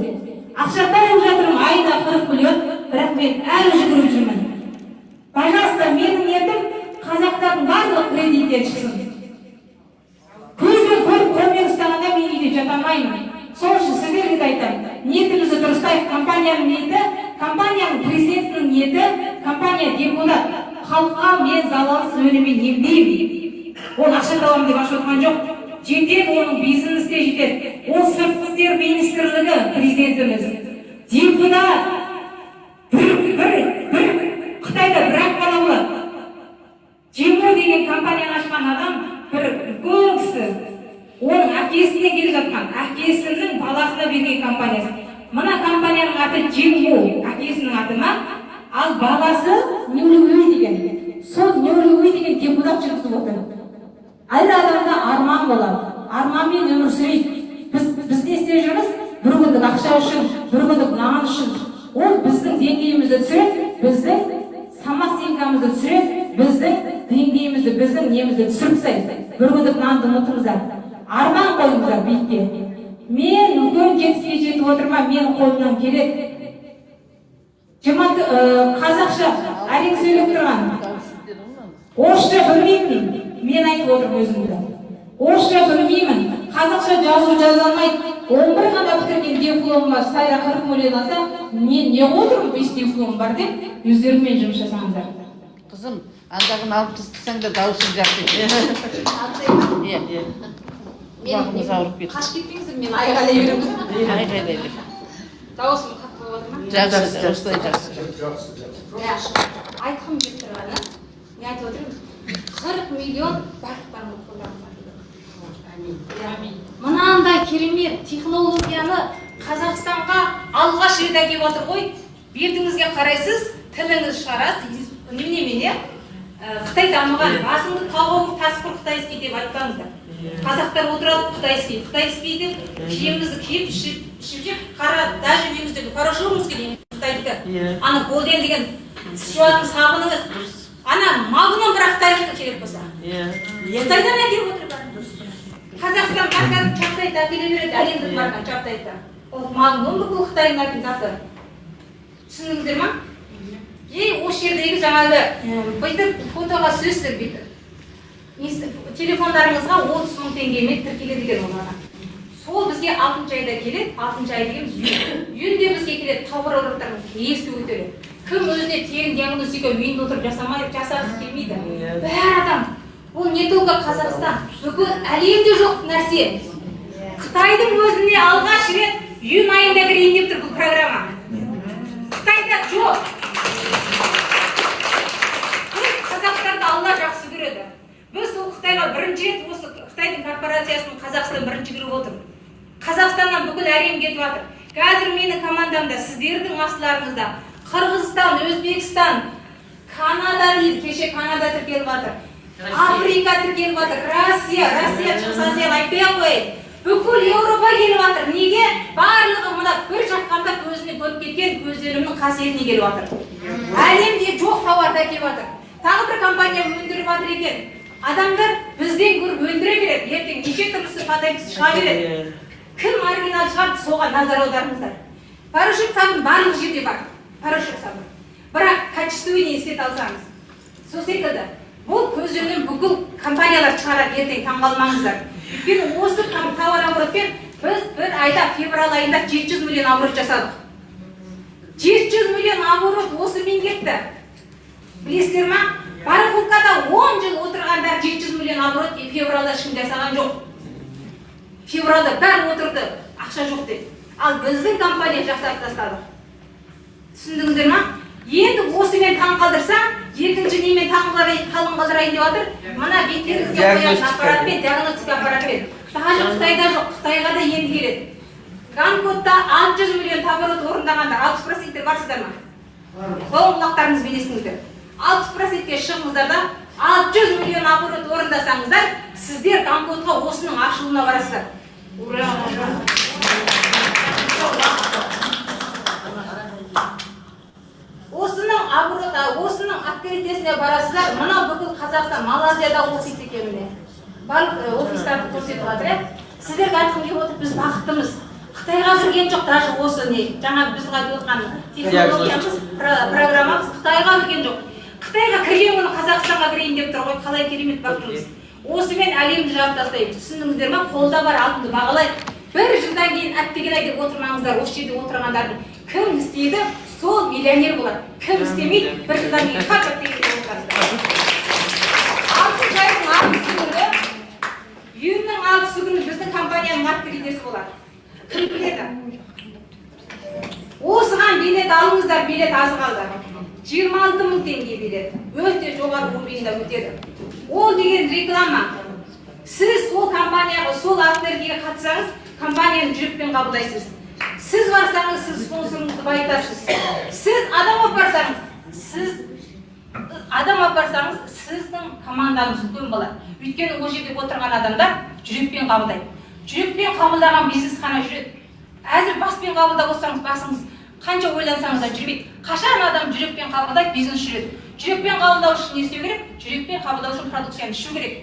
Ақша тауып жатырмын, айда 40 миллион, бірақ мен әлі жүгіріп жүрмін. Пожалуйста, менің ниетім қазақтардың барлық кредиттен шықсын. Көзбен көріп, қолмен ұстағанда мен үйде жата алмаймын. Сол үшін сіздерге де айтамын. Ниетімізді дұрыстайық. Компанияның ниеті, компанияның президентінің ниеті, компания депутат. Халыққа мен залалсыз өніммен емдеймін. Ол ақша табамын деп ашып отырған жоқ. Жетеді, оның бизнесте жетеді. Ол сыртқы істер министрлігі президентіміз. Депутат. Қытайда бір-ақ бала болады. Жеңіл деген компанияны ашқан адам бір үлкен кісі. Оның әкесіне келе жатқан, әкесінің баласына берген компаниясы. Мына компанияның аты Жеңіл, әкесінің аты ма? Ал баласы Нюлюй деген. Сол Нюлюй деген депутат жүргізіп отыр. Әр адамда арман болады. Арманмен өмір сүрейді. Біз не істеп жүрміз? Бір күндік ақша үшін, бір күндік нан үшін. Ол біздің деңгейімізді түсіреді, біздің самооценкамызды түсіреді, біздің деңгейімізді, біздің немізді түсіріп тастайды. Бір күндік нанды ұмытыңыздар. Арман қойыңыздар биікке. Мен үлкен жетістікке жетіп отырмын, менің қолымнан келеді. Қазақша әлек сөйлеп тұрған. Орысша білмеймін. Мен айтып отырмын өзімді. Орысша білмеймін. Қазақша жазу жаза алмайды. 11 ғана бітірген дипломым бар, Сайра 40 миллион алса, мен не отырмын 5 дипломым бар деп, өздеріңмен жұмыс жасаңыздар. Қызым, андағын алып тастасаң да даусың жақсы. Уақытымыз ауырып кетті. Қашып кетпеңіздер, мен айғайлай беремін. Айғайлай бер. Дауысым қатты болады ма? Жақсы, осылай жақсы. Айтқым келіп тұрғаны, мен айтып отырмын, 40 миллион барлықтарының қолдарында. Мынандай керемет технологияны Қазақстанға алғаш рет әкеліп отыр ғой. Бетіңізге қарайсыз, тіліңіз шығарасыз, немене? Қытай дамыған, басыңды тауып таспыр қытайский деп айтпаңыздар. Қазақтар отырады қытайский деп, киімімізді киіп, ішіп жеп, қара даже үйіңіздегі порошогыңызға дейін қытайдікі. Ана голден деген сжуатын сабыныңыз. Ана магнум бірақ қытайдікі керек болса. Қытайдан әкеліп отыр. Қазақстан маркасын чаптай әкеле береді, әлемдік марканы чаптайды. Ол маңның бүкіл Қытайдың заты. Түсіндіңіздер ма? Осы жердегі жаңағы бүйтіп фотоға сөзсіз бүйтіп. Телефондарыңызға 30 мың теңгемен тіркеледі екен оларға. Сол бізге 6 айда келеді, 6 ай дегеніміз үйінде бізге келеді, тауар ұрықтарын есі өтеледі. Кім өзіне тегін диагностика үйінде отырып жасамайды, жасағысы келмейді. Бәрі адам. Ол не только Қазақстан, бүкіл әлемде жоқ нәрсе. Қытайдың өзіне алғаш рет июнь айында кірейін деп тұр бұл программа. Қытайда жоқ. Біз Қазақстанды Алла жақсы көреді. Біз сол Қытайға бірінші рет осы Қытайдың корпорациясының Қазақстан бірінші кіріп отыр. Қазақстаннан бүкіл әлем кетіп жатыр. Қазір менің командамда, сіздердің астыларыңызда Қырғызстан, Өзбекстан, Канада дейді, кеше Канада тіркеліп жатыр. Африка тіркеліп жатыр, Россия, Шығыс Азияны айтпай ақ қояйын. Бүкіл Еуропа келіп жатыр. Неге? Барлығы мына бір жаққанда көзіне көріп кеткен көзелімнің қасиетіне келіп жатыр. Әлемде жоқ тауарды әкеліп жатыр. Тағы бір компания өндіріп жатыр екен. Адамдар бізден көріп өндіре береді. Ертең неше түрлісі патент шыға береді. Кім оригинал шығарды, соған назар аударыңыздар. Порошок сабын барлық жерде бар. Порошок сабын. Бірақ качественный істете алсаңыз. Сол секілді. Бұл көзілімнің бүкіл компаниялар шығарады, ертең таңғалмаңыздар. Өйткені осы тауар оборотпен біз бір айда февраль айында 700 миллион оборот жасадық. 700 миллион оборот осымен кетті. Білесіздер ма? Барахолкада 10 жыл отырғандар 700 миллион оборот февральда ешкім жасаған жоқ. Февральда бәрі отырды, ақша жоқ деп. Ал біздің компания жасап тастадық. Түсіндіңіздер ма? Енді осымен таң қалдырса, екінші немен таң қалдырайын деп жатыр. Мына беттеріңізге қоятын аппаратпен, диагностика аппаратпен. Даже Қытайда жоқ, Қытайға да енді келеді. Гонконгта 600 миллион оборот орындағандар 60% барсыздар ма? Қолын құлақтарыңыз белесіңіздер. 60%-ке шығыңыздар да 600 миллион оборот орындасаңыздар, сіздер Гонконгқа осының ашылуына барасыздар. Ура! Осының обороты, осының открытиесіне барасыздар, мынау бүкіл Қазақстан, Малайзияда офис екеніне. Барлық офистарды көрсетіп жатыр. Сіздерге айтқым келіп отыр, біз бақыттымыз. Қытайға кірген жоқ, даже осы не, жаңа біздің айтып отқан технологиямыз, программамыз Қытайға кірген жоқ. Қытайға кірген күні Қазақстанға кірейін деп тұр ғой, қалай керемет бақытымыз. Осымен әлемді жарып тастаймыз. Түсіндіңіздер ме? Қолда бар алтынды бағалайық. Бір жылдан кейін әттеген ай деп отырмаңыздар, осы жерде отырғандардың. Кім істейді, сол миллионер болады. Кім істемейді, бір жылдан кейін қашап деген отырғандар. Алтын жайдың 6 күні, июньнің 6 күні біздің компанияның открытиесі болады. Кім біледі? Осыған билет алыңыздар, билет аз қалды. 26 мың теңге билет. Өте жоғары уровеньде өтеді. Ол деген реклама. Сіз сол компанияға, сол актерге қатысаңыз, компанияны жүрекпен қабылдайсыз. Сіз барсаңыз, сіз спонсорыңызды байытасыз. Сіз адам апарсаңыз, сіздің командаңыз үлкен болады. Өйткені ол жерде отырған адамдар жүрекпен қабылдайды. Жүрекпен қабылдаған бизнес қана жүреді. Әзір баспен қабылдап отырсаңыз, басыңыз қанша ойлансаңыз да жүрмейді. Қашан адам жүрекпен қабылдайды, бизнес жүреді. Жүрекпен қабылдау үшін не істеу керек? Жүрекпен қабылдау үшін продукцияны ішу керек.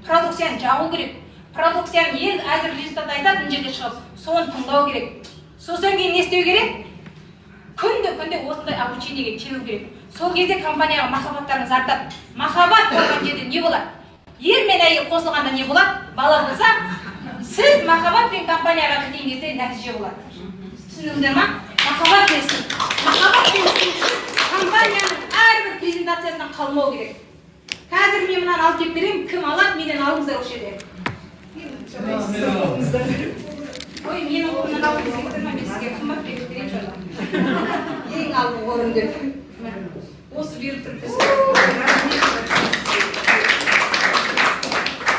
Продукцияны жағу керек. Продукцияны ең әзір результат айтады, мына жерге шығып, соны тыңдау керек. Сосын кейін не істеу керек? Күнде осындай обучениеге келу керек. Сол кезде компанияға махаббаттарыңыз артады. Махаббат болған жерде не болады? Ер мен әйел қосылғанда не болады? Бала болса, сіз махаббатпен компанияға кірген кезде нәтиже болады. Түсіндіңіздер ма? Махаббат берсін. Махаббат берсін. Компанияның әрбір презентациясынан қалмау керек. Қазір мен мынаны алып кеп беремін, кім алады, менен алыңыздар осы жерде. Ой, менің орнынан алып кеттіңіздер ме? Мен сізге қымбат беріп берейінші одан. Ең алдыңғы орын деп. Осы беріп тұрып біз.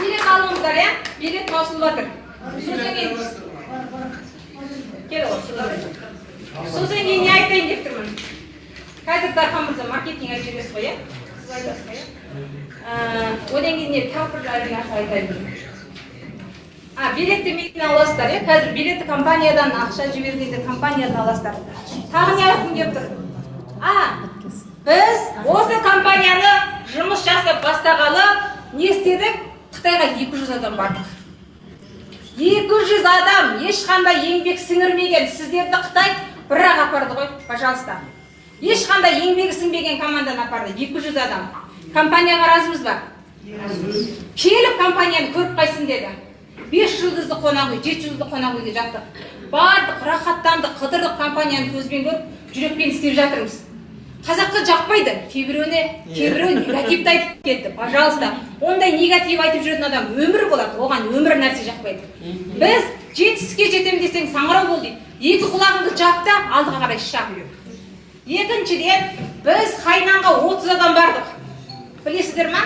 Билет алыңыздар, иә? Билет таусылып жатыр. Сосын кейін не айтайын деп тұрмын. Қазір Дархан мырза маркетинг айтып жүресіз ғой, иә? Сіз айтасыз ғой, иә? Одан кейін тағы бір айтайын. Билетті менен аласыздар, иә? Қазір билетті компаниядан ақша жібергенде компаниядан аласыздар. Тағы не айтқым келіп тұр? Біз осы компанияны жұмыс жасап бастағалы не істедік? Қытайға 200 адам бардық. 200 адам ешқандай еңбек сіңірмеген сіздерді Қытай бірақ апарды ғой, пожалуйста. Ешқандай еңбегі сіңбеген команданы апарды, 200 адам. Компанияға разымыз ба? Келіп компанияны көріп қайсын деді. 5 жұлдызды қонақ үй, 7 жұлдызды қонақ үйге жаттық. Бардық, рахаттандық, қыдырдық, компанияны көзбен көріп, жүрекпен істеп жатырмыз. Қазаққа жақпайды, кейбіреуіне негативті айтып кетті. Пожалуйста, ондай негатив айтып жүретін адам өмір болады, оған өмір нәрсе жақпайды. Біз жетістікке жетем десең саңырау бол дейді. 2 құлағыңды жап та алдыға қарай шап. Екіншіден, біз Хайнанға 30 адам бардық. Білесіздер ма?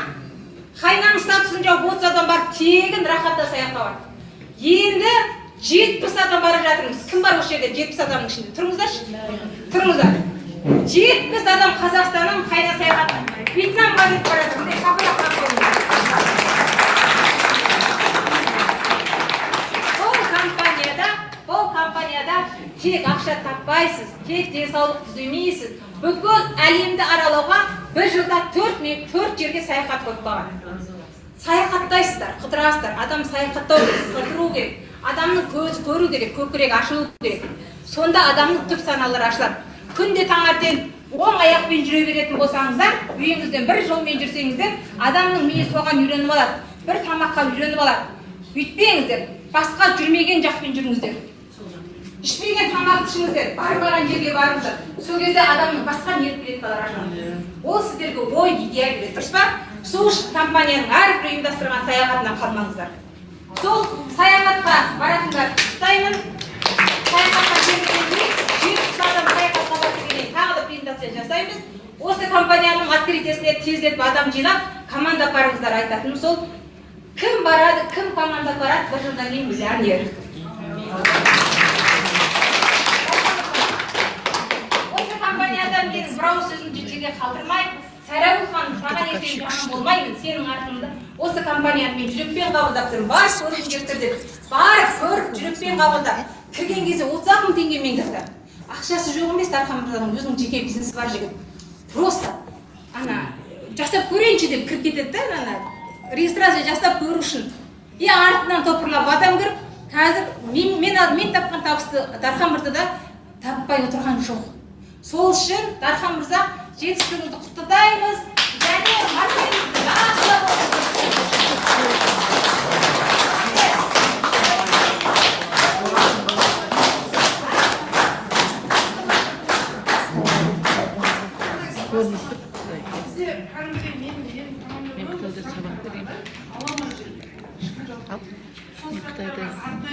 Хайнан статусын жауып 30 адам барып, тегін рахатта саяхатқа бардық. Енді 70 адам бара жатырмыз. Кім бар осы жерде 70 адамның ішінде? Тұрыңыздаршы. Тұрыңыздар. 70 адам Қазақстаннан қайда саяхатқа? Вьетнамға кетіп бара жатыр. Бұл компанияда тек ақша таппайсыз, тек денсаулық түземейсіз. Бүкіл әлемді аралауға бір жылда 4 жерге саяхат қойып қойған. Саяхаттайсыздар, қыдырасыздар. Адам саяхаттау керек, қыдыру керек. Адамның көзі көру керек, көкірегі ашылу керек. Сонда адамның түп саналары ашылады. Күнде таңертең оң аяқпен жүре беретін болсаңыздар, үйіңізден бір жолмен жүрсеңіздер, адамның миы соған үйреніп алады. Бір тамаққа үйреніп алады. Үйтпеңіздер, басқа жүрмеген жақпен жүріңіздер. Ішпеген тамақ ішіңіздер, бармаған жерге барыңыздар. Сол кезде адамның басқа ниет билеттері ашылады. Ол сіздерге ой, идея береді, дұрыс па? Сол үшін компанияның әрбір ұйымдастырған саяхатынан қалмаңыздар. Сол саяхатқа баратындар құттаймын. Саяхатқа келгенде 70 адам саяхатқа баратыннан тағы да презентация жасаймыз. Осы компанияның открытиесіне тездетіп адам жинап, команда барыңыздар айтатыным сол. Кім барады, кім команда барады, бір жылдан кейін миллионер. Осы компаниядан мен бірау сөзімді жерге қалдырмай, Сәрәуіл ханым, саған ертең жаман болмаймын, сенің артыңда. Осы компанияны мен жүрекпен қабылдап тұрмын. Бар көріңіздер деп. Барып, көріп, жүрекпен қабылдап. Кірген кезде 30 мың теңгемен кірді. Ақшасы жоқ емес, Дархан мырзаның өзінің жеке бизнесі бар жігіт. Просто жасап көрейінші деп кіріп кетеді да, регистрация жасап көру үшін. Артынан топырлап адам кіріп, қазір мен тапқан табысты Дархан мырзада таппай отырған жоқ. Сол үшін Дархан мырза жетістігіңізді құттықтаймыз. Және маркетингті жақсы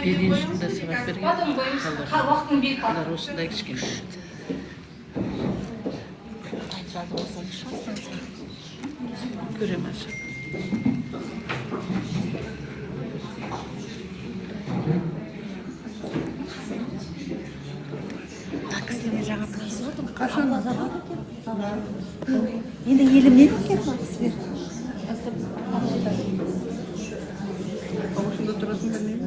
Белинсінде сабақ берген. уақытын беріп Олар осындай кішкене. Көрем аша. Жаңа просмотр. Қашан назарға енді елімнен екен сіздер. Осында тұрасың білмеймін.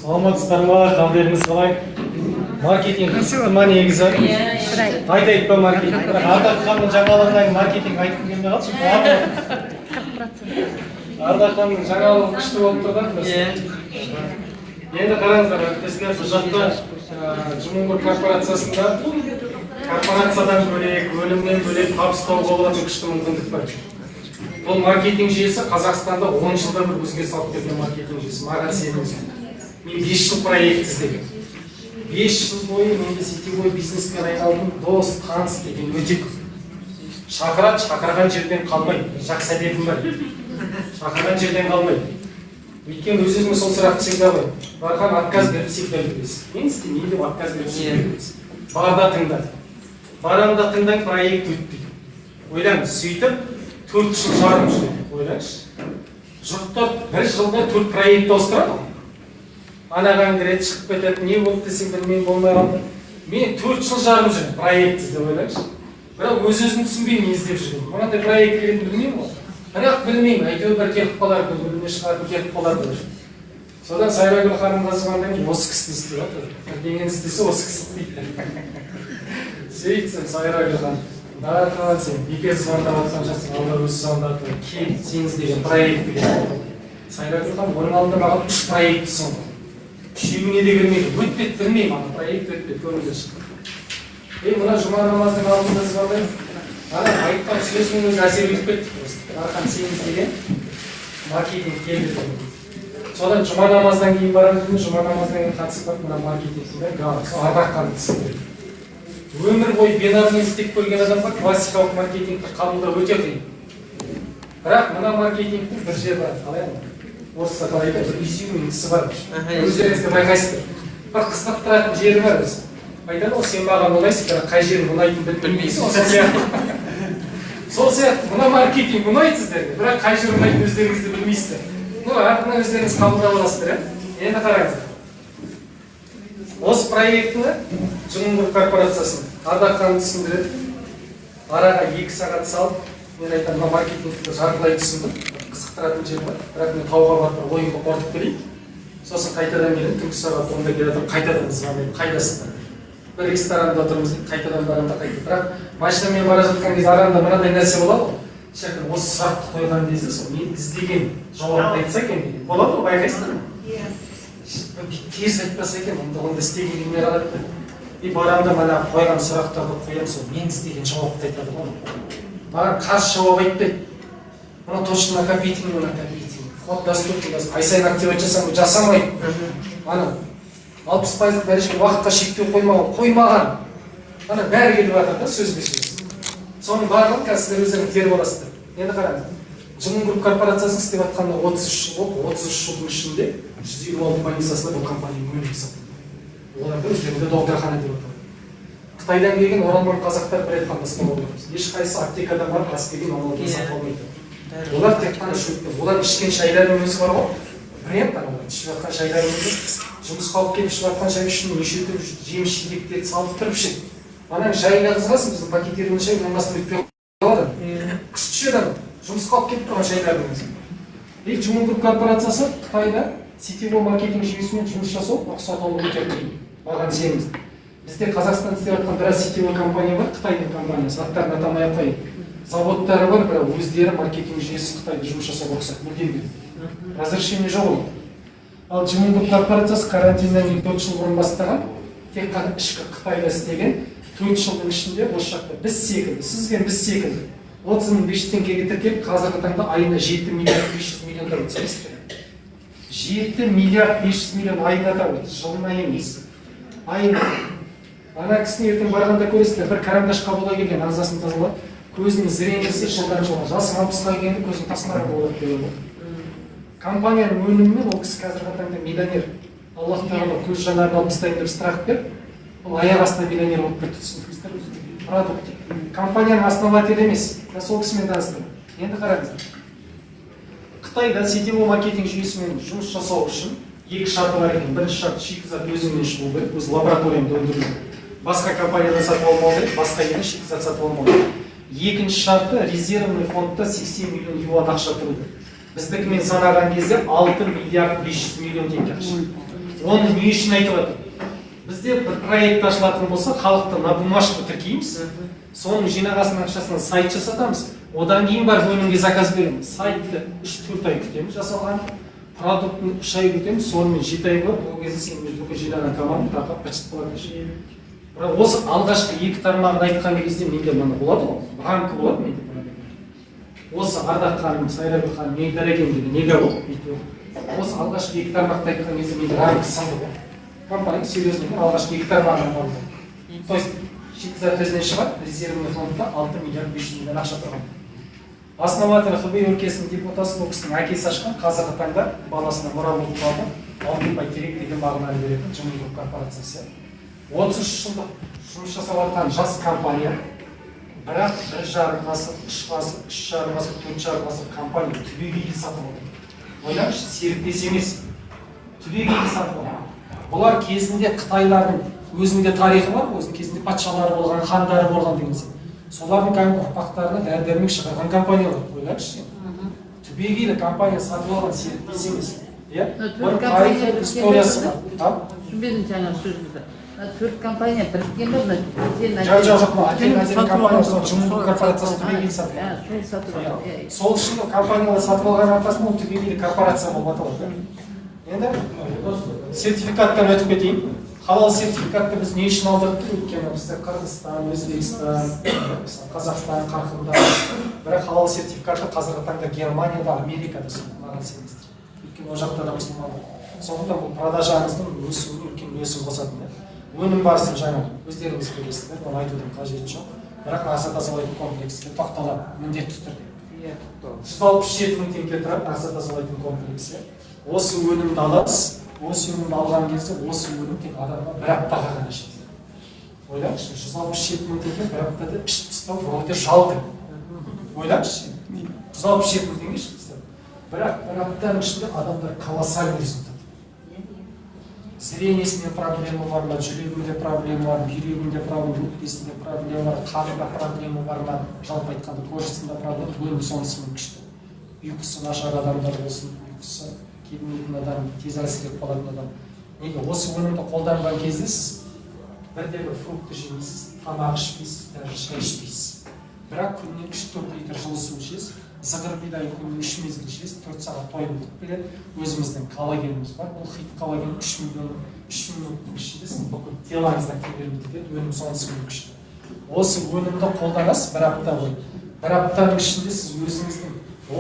Саламатсыздар ма, қалдеріңіз қалай? Маркетинг қызықты ма негізі? Айтайық па маркетинг? Ардақ ханның жаңалығынан маркетинг айтып келмей қалшы. Ардақ ханның жаңалығы күшті болып тұрған. Енді қараңыздар, әріптестер, бұл жақта Жұмыңғыр корпорациясында корпорациядан бөлек, өлімнен бөлек табыстауға болатын күшті мүмкіндік бар. Бұл маркетинг жүйесі Қазақстанда 10 жылда бір өзге салып берген маркетинг жүйесі. Маған сеніңіз. Мен 5 жыл проект іздеген. 5 жыл бойы менде сетевой бизнеспен айналдым, дос, таныс деген өте көп. Шақырады, шақырған жерден қалмайды. Жақсы әдетім бар. Шақырған жерден қалмайды. Өйткені өзіме сол сұрақты всегда қоямын. Дархан, отказ беріп всегда бересіз. Мен істемеймін деп отказ беріп всегда бересіз. Барда тыңдады. Барамда тыңдang, проект өтпейді. Ойлаңыз, сөйтіп 4 жыл жарым жүреді. Ойлаңызшы. Жұрттар 1 жылда 4 проект ауыстырады. Анаған кіреді, шығып кетеді, не болды десең білмеймін, болмай қалды. Мен 4 жыл жарым жүрмін проект іздеп, ойлаңызшы. Бірақ өз-өзін түсінбей не іздеп жүрмін. Мынандай проект келетінін білмеймін ғой. Бірақ білмеймін, әйтеуір бір келіп қалар, бір біріне шығатын келіп қалар. Содан Сайрагүл ханымға звондаймын, осы кісі істеп жатыр. Бірдеңені істесе осы кісі істейді. Сөйтсем Сайрагүл ханым, дархан сен бекер звондап жатқан жоқсың, алла өзі звондады. Кел, сен іздеген проектті кел. Сайрагүл ханым оның алдында маған 3 проект ұсынды. Үшеуіне де кірмейді, өтпеді білмеймін, ана проект өтпеді, көңілден шықты. Мына жұма намазының алдында звондаймын. Ана айтқан сөзінің өзі әсер етіп кетті. Дархан сен іздеген маркетинг келді. Содан жұма намаздан кейін барамын, жұма намаздан кейін қатысып бақ мына маркетингте ардаққанды түсіндіреді. Өмір бойы бинарный істеп көрген адамға классикалық маркетингті қабылдау өте қиын. Бірақ мына маркетингтің бір жері бар, қалай ма? Орысша қалай айтады, бір изюмингісі бар. Өздеріңізді байқайсыздар. Бір қыстап тұратын жері бар өзі. Айтады ғой, сен маған ұнайсың, бірақ қай жерің ұнайтынын білмейсің. Сол сияқты мына маркетинг ұнайды сіздерге, бірақ қай жер ұнайтынын өздеріңізді білмейсіздер. Артынан өздеріңіз қабылдап аласыздар, енді қараңыздар. Осы проектіні Жұмынгүл корпорациясын ардаққан түсіндіреді. Араға 2 сағат салып, мен айтам, маркетингті жартылай түсіндім. Қызықтыратын жер бар, бірақ мен тауға барып ойымды қорытып келейін. Сосын қайтадан келіп, түнгі сағат 10-да келатыр, қайтадан звондаймын, қайдасыздар. Бір ресторанда отырмыз дейді, қайтадан барамда қайтып. Бірақ машинамен бара жатқан кезде аранда мынандай нәрсе болады ғой. Шәкір, осы сұрақты қойған кезде сол мен іздеген жауапты айтса екен дейді. Болады ғой, байқайсыздар ма? Теріс айтпаса екен, онда істеген неме қалады. Барамда мана қойған сұрақтарды қоям, сол мен іздеген жауапты айтады ғой. Маған қарсы жауап айтпайды. Мына точно накопительный, вход доступный, ай сайын активат жасамайды. Ана 60% дәрежеге уақытқа шектеу қоймаған. Ана бәрі келіп жатыр да сөзбе сөз. Соның барлығын қазір сіздер өздерің теріп аласыздар. Енді қараңыз. Жұмынгүл корпорациясын істеп жатқанда 33 жыл болды, 33 жылдың ішінде 156 больницасында бұл компанияның өнім сатылды. Оларды өздерінде докторхана деп атайды. Қытайдан келген оралман қазақтар бір айтқан басқа болып отырмыз. Ешқайсысы аптекадан барып аспеген аналогын сатып алмайды. Олар тек қана шөппен, олар ішкен шайдардың өзі бар ғой. Бренд аналар, ішіп жатқан шайдардың өзі. Жұмысқа алып келіп ішіп жатқан шай үшін неше түрлі жеміс жидектерді салып тұрып ішеді. Ананың шайына қызығасың, біздің пакеттердің шай мұнан басын өтпей қалады. Күшті адам, жұмысқа алып келіп тұрған шайдардың өзі. Жұмынгүл корпорациясы Қытайда сетевой маркетинг жүйесімен жұмыс жасау сатылымы өте қиын. Маған сеніңіз. Бізде Қазақстан істеп жатқан біраз сетевой компания бар, Қытайдың компаниясы, аттарын атамай ақ қояйын. Заводтары бар, бірақ өздері маркетинг жүйесі Қытайда жұмыс жасауға рұқсат бермейді. Разрешение жоқ ол. Ал Жұмынгүл корпорациясы карантиннен кейін 4 жыл бұрын бастаған, тек қана ішкі Қытайда істеген 4 жылдың ішінде осы жақта біз секілді, сізбен біз секілді 30.500 теңгеге тіркеліп, қазіргі таңда айына 7 миллиард 500 миллион табады. 7 миллиард 500 миллион айына табады, жылына емес. Айына. Ана кісіні ертең барғанда көресіздер, бір карандаш қабылдап келген, ағзасын тазалап, көзінің зрениесі жылдан жылға, жасы 60-ға келгенде көзінің тасқара болады деген ғой. Компанияның өнімімен ол кісі қазіргі таңда миллионер. Аллах тағала көз жанарын алып тастайын деп страх беріп, ол аяқ астына миллионер болып кетті, түсіндіңіздер ме? Продукт. Компанияның основателі емес, сол кісімен таныстырып. Енді қараңыздар. Қытайда сетевой маркетинг жүйесімен жұмыс жасау үшін 2 шарты бар екен. Бірінші шарт шикізат өзіңнен шығу керек, өз лабораторияңда өндірілу. Басқа компаниядан сатып алмау керек, басқа елден шикізат сатып алмау керек. Екінші шарты резервный фондта 80 миллион юан ақша тұру керек. Біздікімен санаған кезде 6 миллиард 500 миллион теңге ақша. Оны не үшін айтып жатыр? Бізде бір проект ашылатын болса, халықты на бумажка тіркейміз, соның жинағасының ақшасынан сайт жасатамыз, одан кейін барып өнімге заказ береміз. Сайтты 3-4 ай күтеміз жасалған, продуктын 3 ай күтеміз, сонымен 7 ай болады, ол кезде сенің бүкіл жинаған команда тақап бачыт болады. Бірақ осы алғашқы 2 тармағын айтқан кезде менде мына болады ғой, рамка болады менде. Осы Ардақ ханым, Сайрагүл ханым, не дәреген дейді, неге болды? Осы алғашқы 2 тармақты айтқан кезде менде рамка сынды ғой. Компания серьезный, алғашқы 2 тармағын алды. То есть, шикізат өзінен шығады, резервный фондта 6 миллиард 500 миллион ақша тұрған. Основатель ХБ өлкесінің депутаты бұл кісінің әкесі ашқан, қазіргі таңда баласына мұра болып қалды, алтын бәйтерек деген мағынаны беретін Жұмынгүл корпорациясы. 33 жылдық жұмыс жасап жатқан жас компания, бірақ 1,5 ғасыр, 3 ғасыр, 3,5 ғасыр, 4,5 ғасыр компания түбегейлі сатып алды. Ойлаңызшы, серіктес емес, түбегейлі сатып алды. Бұлар кезінде Қытайлардың өзінде тарихы бар, өзінің кезінде патшалары болған, хандары болған деген сияқты. Солардың кәдімгі ұрпақтарына дәрі-дәрмек шығарған компаниялар. Ойлаңызшы, түбегейлі компания сатып алған серіктес емес. иә Төрт бір тарихи компания историясы бар. Түсінбедім жаңа сөзіңізді. 4 компания біріккен бе? Жоқ, Атен компания сол жұмыс корпорациясы түбегейлі сатып алды. Сол сатып алды. Сол үшін компаниялар сатып алған арқасында ол түбегейлі корпорация болып аталады. Енді сертификаттан өтіп кетейін. Халал сертификатты біз не үшін алдық? Өйткені бізде Қырғызстан, Өзбекстан, Қазақстан, Қырғызстан. Бірақ халал сертификаты қазіргі таңда Германияда, Америкада маған сеніңіздер. Өйткені ол жақта да мұсылман. Сондықтан бұл продажаңыздың өсуіне үлкен үлесін қосады. Өнім барысын жаңа өздеріңіз көресіздер, оны айтудың қажеті жоқ. Бірақ ағза тазалайтын комплекске тоқталады міндетті түрде. 167 мың теңге тұрады ағза тазалайтын комплексі. Осы өнімді аласыз, осы өнімді алған кезде осы өнім тек адамға бір аптаға ғана жетеді. Ойлаңызшы, 167 мың теңге бір аптада ішіп тастау вроде жалды. Ойлаңызшы, 167 мың теңге ішіп тастау. Бірақ бір аптаның ішінде адамдар колоссальный результат. Зрениесінде проблема бар ма, жүрегінде проблема бар ма, бүйрегінде проблема, өкпесінде проблема бар, қанында проблема бар ма, жалпы айтқанда кожасында проблема, өнім сонысымен күшті. Ұйқысы нашар адамдар болсын, ұйқысы келмейтін адам, тез әлсіреп қалатын адам. Неге осы өнімді қолданған кезде сіз бірде-бір фрукты жемейсіз, тамақ ішпейсіз, даже шай ішпейсіз. Бірақ күніне 3-4 литр жылы су ішесіз, зығыр бидай күніне 3 мезгіл ішесіз, 4 сағат тойып өтіп келеді. Өзіміздің коллагеніміз бар. Бұл хит коллаген 3 минуттың ішінде сіздің бүкіл телаңызда кеберіп кетеді, өнім сонысымен күшті. Осы өнімді қолданасыз бір апта бойы. Бір аптаның ішінде сіз өзіңіздің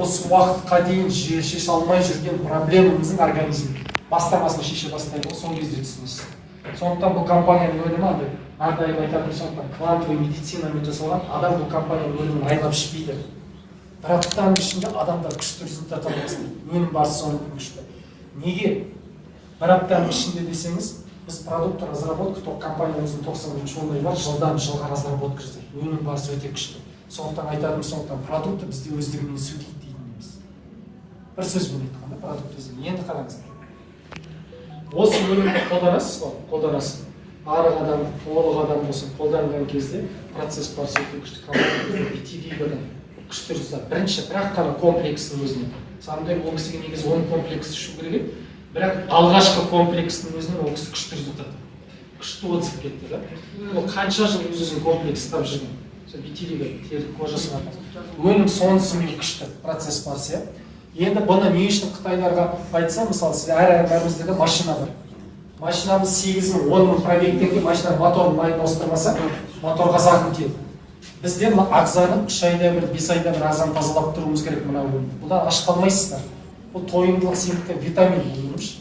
осы уақытқа дейін шеше алмай жүрген проблемаңыздың организмі бастамасын шеше бастайды, сол кезде түсінесіз. Сондықтан бұл компанияның өнімі әрдайым айтатын сондықтан квантовый медицинамен жасалған адам бұл компанияның өнімін айлап ішпейді. Бір аптаның ішінде адамдар күшті результат ала бастайды. Өнім барысы сонымен күшті. Неге? Бір аптаның ішінде десеңіз, біз продукт разработка, компаниямыздың 90 жылдай бар, жылдан жылға разработка жасайды. Өнім барысы өте күшті. Сондықтан айтатын сондықтан продукты бізде өздігінен сөйлейді дейтін емес. Бір сөзбен айтқанда продукт өздігінен. Енді қараңыздар. Осы өнімді қолданасыз. Арық адам, толық адам болсын, қолданған кезде процесс барысы өте күшті. Компанияда битивигадан күшті результат. Бірінші, бірақ қана комплекстің өзінен. Самдайым ол кісіге негізі 10 комплекс ішу керек, бірақ алғашқы комплекстің өзінен ол кісі күшті результат. Күшті отзыв кетті, да? Ол қанша жыл өзін комплекс ұстап жүрген. Битивига, тері кожасына. Өнім сонысымен күшті процесс барысы. Енді бұны не үшін Қытайларға айтса, мысалы, сіз әріміздегі машина бар. Машинамыз 8 мың, 10 мың пробегтен кейін машина моторын майын ауыстырмаса, моторға зақым тиеді. Бізде ағзаны 3 айда бір, 5 айда бір ағзаны тазалап тұруымыз керек мына өнім. Бұдан аш қалмайсыздар. Бұл тойымдылық сыйлыққа витамин болуымыз.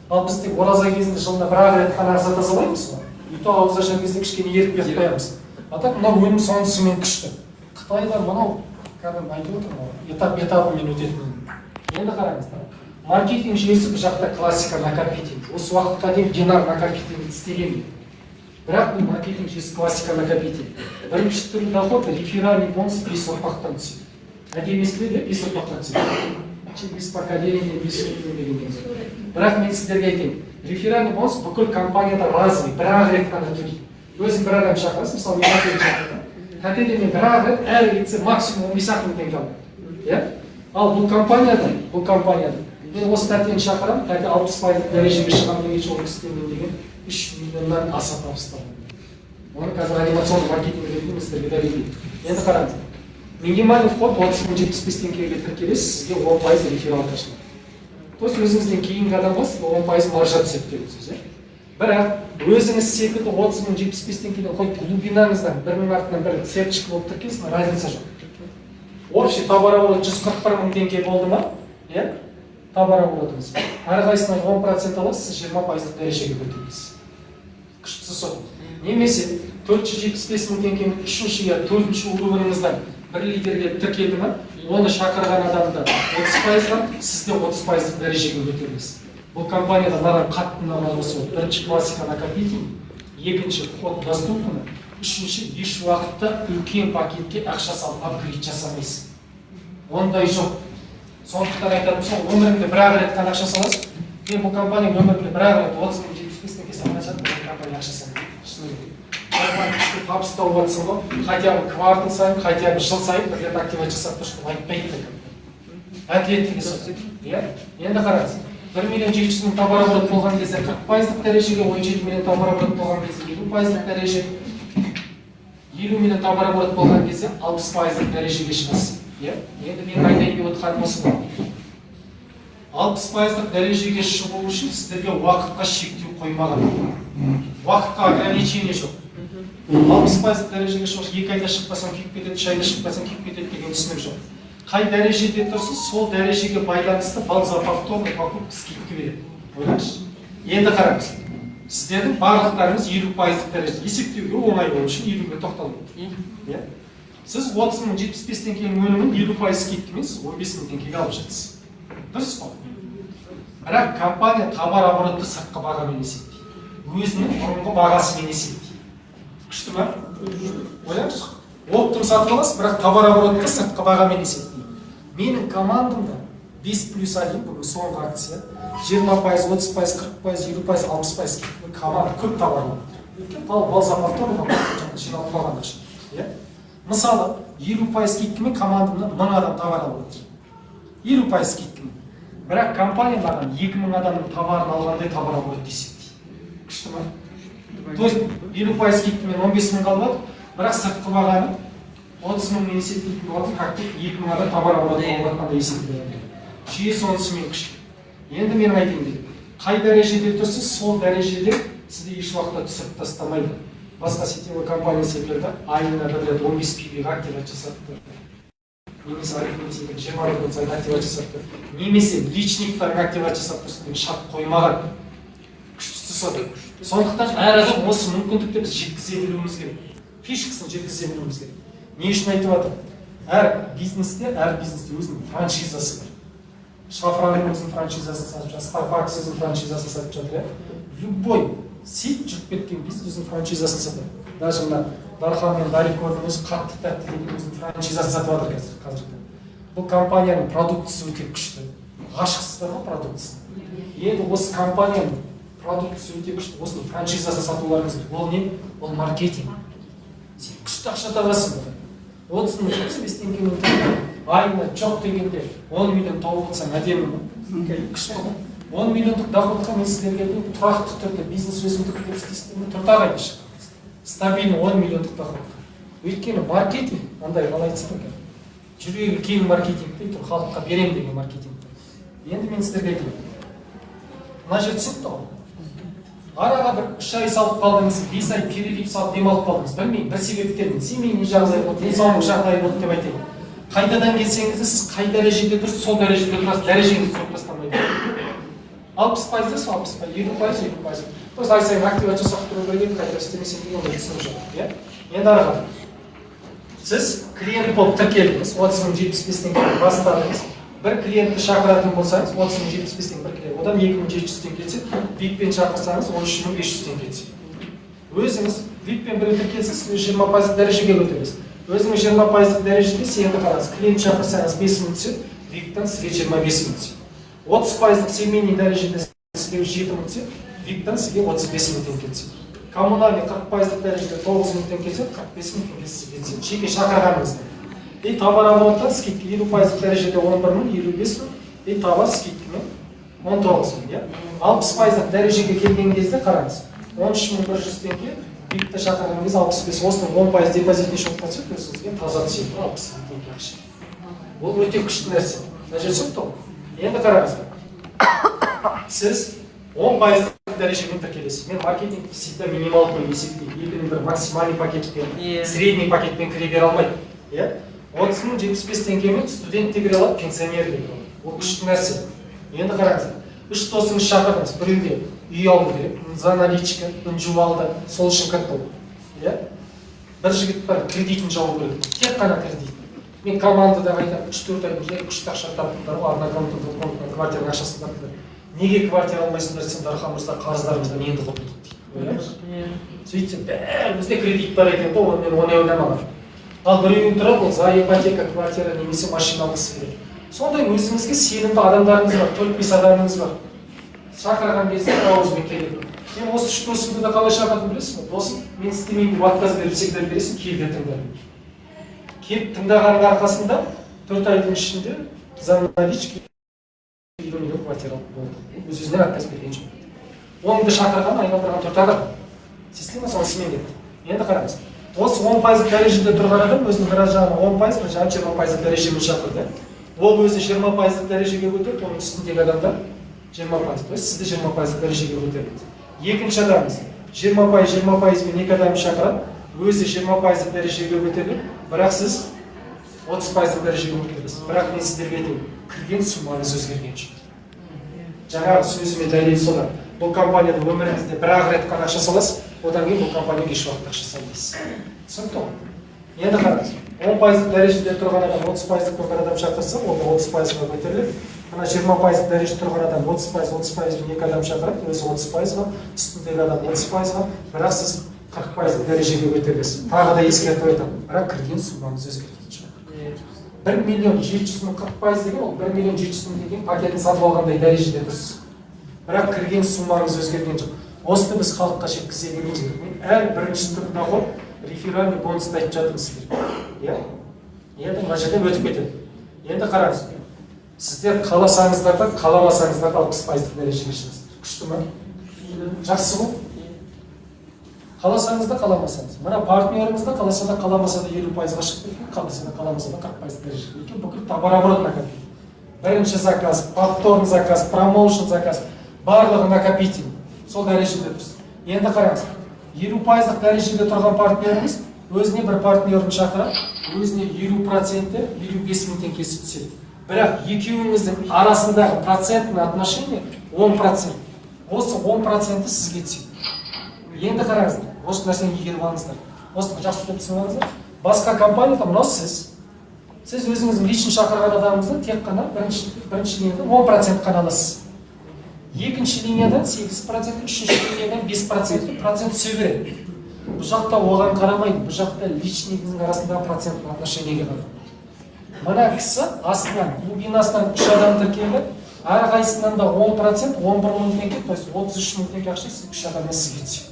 Ал біз тек ораза кезінде жылда бір-ақ рет қана ағза тазалаймыз ба? Үйті ауыз ашар кезде кішкене еріп кетіп қоямыз. Атақ мына өнім сонысымен күшті. Қытайда мынау кәдімгі айтып отыр, этапымен өтетін. Енді қараңыздар. Маркетинг жүйесі бұл жақта классика накопитель. Осы уақытқа дейін динар накопительді істеген. Бірақ бұл маркетинг жүйесі классика накопитель. Бірінші түрлі доход реферальный бонус 5 ұрпақтан түседі. Әдемесінде де 5 ұрпақтан түседі. Без поколения, без судьбы деген. Бірақ мен сіздерге айтайын. Реферальный бонус бүкіл компанияда разный, бір-ақ рет қана төлейді. Өзің бір адам шақырасыз, мысалы мен кәтеде шақырдым. Кәтеде мен бір-ақ рет әр кетсе максимум 15 мың теңге алдым. Ал бұл компанияда мен осы тәтені шақырам, тәте 60% дәрежеге шығам деген жол істеймін деген 3 миллионнан аса табыстар. Оны қазір анимационный маркетинг ретінде сіздерге дәлелдеймін. Енді қараңыз. Минимальный вход 30 мың 75 теңгеге тіркелесіз, сізге 10% реферал ашылады. То есть өзіңізден кейінгі адамға сізге 10% маржа түседі дегенсіз. Бірақ өзіңіз секілді 30 мың 75 теңгеден қойып глубинаңыздан 1 мың артынан бір сетчик болып тіркелсін, разница жоқ. Общий товарооборот 141 мың теңге болды ма? Товарооборотыңыз. Әрқайсынан 10% аласыз, сіз 20% дәрежеге көтересіз. Күштісі сол. Немесе 475 мың теңгенің 3-ші я 4-ші уровеніңізден 1 литрге тіркелді ма, оны шақырған адамда 30%-ға, сізде 30% дәрежеге көтересіз. Бұл компанияда маған қатты ұнаған осы. Бірінші классика накопитель, екінші вход доступны, үшінші еш уақытта үлкен пакетке ақша салып апгрейд жасамайсыз. Ондай жоқ. Сондықтан айтатын соң, өміріңде бір-ақ рет қана ақша саласыз. Мен бұл компания өмірімде бір-ақ рет 30 мың 75 теңге салған жатыр, бұл компания ақша салады. Күшті табыс тауып жатсың ғой, хотя бы квартал сайын, хотя бы жыл сайын бір рет активат жасап тұршы, айтпайды. Әділеттігі сол. Енді қараңыз. 1 миллион 700 мың товарооборот болған кезде 40% дәрежеге, 17 миллион товарооборот болған кезде 50% дәреже, 50 миллион товарооборот болған кезде 60% дәрежеге шығасыз. Енді мен айтайын деп отырғаным осы ғой. 60% дәрежеге шығу үшін сіздерге уақытқа шектеу қоймаған. Уақытқа ограничение жоқ. 60% дәрежеге шығу, 2 айда шықпасаң күйіп кетеді, 3 айда шықпасаң күйіп кетеді деген түсінік жоқ. Қай дәрежеде тұрсыз, сол дәрежеге байланысты база повторный покупка скидка береді. Ойлаңызшы. Енді қараңыз. Сіздердің барлықтарыңыз 50% дәрежеде. Есептеуге оңай болу үшін 50-ге тоқталды. Сіз 30 мың 75 теңгенің өнімін 50% скидкамен 15 мың теңгеге алып жатсыз. Дұрыс қой. Бірақ компания товар оборотты сыртқы бағамен есептейді. Өзінің бұрынғы бағасымен есептейді. Күшті ме? Ойлаңызшы. Оптым сатып аласыз, бірақ товар оборотты сыртқы бағамен есептейді. Менің командамда 5+1 бүгін соңғы акция 20%, 30%, 40%, 50%, 60% команда көп товар алады. Өйткені база повторный жиналып қалған ақша. Мысалы, 50% скидкамен командамда 1000 адам товар алып отыр. 50% скидкамен. Бірақ компания маған 2000 адамның товарын алғандай товар оборотты есептейді. Күшті ме? То есть 50% скидкамен 15 мың қалып отыр, бірақ сыртқы бағаны 30 мыңмен есептейтін болатын, как 2000 адам товар обороты алып жатқанда есептейді. Жүйе сонысымен күшті. Енді мен айтайын дедім. Қай дәрежеде тұрсыз, сол дәрежеде сізді еш уақытта түсіріп тастамайды. Басқа сетевой компания секілді айына бір рет 15 пибиға активат жасап тұр. Немесе арифметикаға 20 сайын активат жасап тұр. Немесе личниктарын активат жасап тұрсын деген шарт қоймаған. Күштісі соды. Сондықтан әр адам осы мүмкіндікті біз жеткізе білуіміз керек. Фишкасын жеткізе білуіміз керек. Не үшін айтып жатыр? Әр бизнесте өзінің франшизасы бар. Шафранның өзінің франшизасын сатып жатыр, Starbucks өзінің франшизасын сатып жатыр. Любой сет жүріп кеткен бизнес өзінің франшизасын сатады. Даже мына Дархан мен Дарикордың өзі қатты тәтті деген өзінің франшизасын сатып жатыр қазір. Бұл компанияның продуктысы өте күшті. Ғашықсыздар ғой продуктысы. Енді осы компанияның продуктысы өте күшті. Осының франшизасын сатуларыңыз керек. Ол не? Ол маркетинг. Сен күшті ақша табасың бұдан. 30 мың 75 теңгенің айына жоқ дегенде 10 миллион тауып отсаң әдемі ме? Күшті ғой. 10 миллиондық доходқа мен сіздерге тұрақты түрде бизнес өзімдік деп істейсіздер ме? Тұртағайды шығыңыз. Стабильный 10 миллиондық доходқа. Өйткені маркетинг, андай қалай айтсам екен, жүрегі кең маркетинг дейді, халыққа берем деген маркетинг. Енді мен сіздерге айтайын. Мына жер түсінікті ғой. Араға бір 3 ай салып қалдыңыз, 5 ай перерыв салып демалып қалдыңыз. Білмеймін, бір себептермен семейный жағдай болды, денсаулық жағдайы болды деп айтайын. Қайтадан келсеңіз, сіз қай дәрежеде тұрсыз, сол дәрежеде тұрасыз, дәрежеңізді түсіріп тастамайды. 60% десіз, 60%, 50%. Просто ай сайын активат жасап тұру керек, қайта істемесем деген ондай түсінік жоқ. Енді араға. Сіз клиент болып тіркелдіңіз, 30 мың 75 теңгеден бастадыңыз. Бір клиентті шақыратын болсаңыз, 30 мың 75 теңге бір клиент, одан 2700 теңге кетсе, VIP-пен шақырсаңыз 13500 теңге кетсе. Өзіңіз VIP-пен бір тіркелсіз, 20% дәрежеге көтересіз. Өзіңіз 20% дәрежеде сенді қараңыз, клиент шақырсаңыз 5 мың түседі, VIP-тен сізге 25 мың түседі. 30% семейный дәрежеде сізге 7 мың түседі, VIP-тен сізге 35 мың теңге кетсе. Коммунальный 40% дәрежеде 9 мың теңге кетсе, 45 мың теңге сізге кетсе. Жеке шақырғаныңызда. И товар обороттан скидка 50% дәрежеде 11 мың, 55 мың, и товар скидкамен 19 мың. 60% дәрежеге келген кезде қараңыз. 13100 теңге, VIP-ті шақырған кезде 65, осының 10% депозитіне шотқа түседі, сізге таза түседі 60 мың теңге ақша. Бұл өте күшті нәрсе. Мына жер түсінікті ғой. Енді қараңыз. Сіз 10% дәрежемен тіркелесіз. Мен маркетинг всегда минималкамен есептеймін. Екінің бір максимальный пакетпен, средний пакетпен кіре бере алмайды. 30 мың 75 теңгемен студент те кіре алады, пенсионер де кіре алады. Ол күшті нәрсе. Енді қараңыз. 3 досыңыз шақырдыңыз, біреуге үй алу керек, за наличка, жуып алды, сол үшін кірді ол. Бір жігіт бар, кредитін жауып керек. Тек қана кредит. Мен командада айтамын, 3-4 айдың жай күшті ақша таптыңдар ғой, арна квартираның ақшасын таптыңдар. Неге квартира алмайсыңдар, сен Дархан мырза қарыздарымыздан енді құтылдық дейді. Сөйтсе, бізде кредит бар екен ғой, мен оны ойламаған. Ал біреуін тұрады, ол за ипотека, квартира немесе машина алғысы келеді. Сондай өзіңізге сенімді адамдарыңыз бар, 4-5 адамыңыз бар. Шақырған кезде ауызбен келеді. Мен осы 3 досымды да қалай шақырдым білесің бе? Досым, мен істемеймін деп отказ беріп всегда бересің, кел де тыңда. Келіп тыңдағанның арқасында 4 айдың ішінде за налички квартира алып болды. Өз-өзіне отказ берген жоқ. Оныңды шақырған айналдырған 4 адам. Система соны смен кетті. Енді қараңыз. Осы 10% дәрежеде тұрған адам өзінің біраз жағына 10%, бір жағына 20% дәрежемен шақырды. Ол өзі 20% дәрежеге көтерді, оның үстіндегі адамдар 20%. То есть сізді 20% дәрежеге көтерді. Екінші адамымыз 20% мен екі адамды шақырады, өзі 20% дәрежеге көтерді, бірақ сіз 30% дәрежеге көтересіз. Бірақ мен сіздерге айтайын, кірген суммаңыз өзгерген жоқ. Жаңағы сөзіме дәлел солар. Бұл компанияда өміріңізде бір-ақ рет қана ақша саласыз, одан кейін бұл компанияға еш уақытта ақша салмайсыз. Түсінікті ғой? Енді қараңыз, 10% дәрежеде тұрған адам 30% бір адам шақырса, ол 30%-ға көтеріледі. Ана 20% дәрежеде тұрған адам 30% екі адам шақырады, өзі 30%-ға, үстіндегі адам 30%-ға, бірақ сіз 40% дәрежеге көтересіз. Тағы да ескертіп айтамын, бірақ кірген суммаңыз өзгерген жоқ. 1.700.000 40% деген ол 1.700.000 деген пакетін сатып алғандай дәрежеде тұрсыз. Бірақ кірген суммаңыз өзгерген жоқ. Осыны біз халыққа жеткізе беруіміз керек. Мен әр бірінші түр доход реферальный бонусты айтып жатырмын сіздерге. Енді мына жерден өтіп кетеді. Енді қараңыз. Сіздер қаласаңыздар да, қаламасаңыздар да 60% дәрежеге шығасыздар. Күшті ме? Жақсы ғой? Қаласаңыз да, қаламасаңыз. Мына партнеріңіз да қаласа да, қаламаса да 50%-ға шығып кеткен, қаласа да, қаламаса да 40% дәрежеге кеткен. Бүкіл товарооборот накопитель. Бірінші заказ, повторный заказ, промоушен заказ, барлығы накопитель. Сол дәрежеде тұрсыз. Енді қараңыз. 50% дәрежеде тұрған партнеріңіз өзіне бір партнерін шақырады, өзіне 50% 55.000 теңгесі түседі. Бірақ екеуіңіздің арасындағы процентный отношение 10%. Осы 10% сізге түседі. Енді қараңыздар, осы нәрсені егеріп алыңыздар. Осыны жақсы деп түсініңіздер. Басқа компанияда мынау сіз өзіңіздің личный шақырған адамыңызды тек қана бірінші линияда 10% қана аласыз. Екінші линиядан 8%, үшінші линиядан 5% процент түсе береді. Бұл жақта оған қарамайды, бұл жақта личныйыңыздың арасындағы проценттің отношениеге қарайды. Мына кісі астынан, глубинасынан 3 адам тіркелді, әрқайсысынан да 10%, 11.000 теңге, то есть 33.000 теңге ақша 3 адамнан сізге түседі.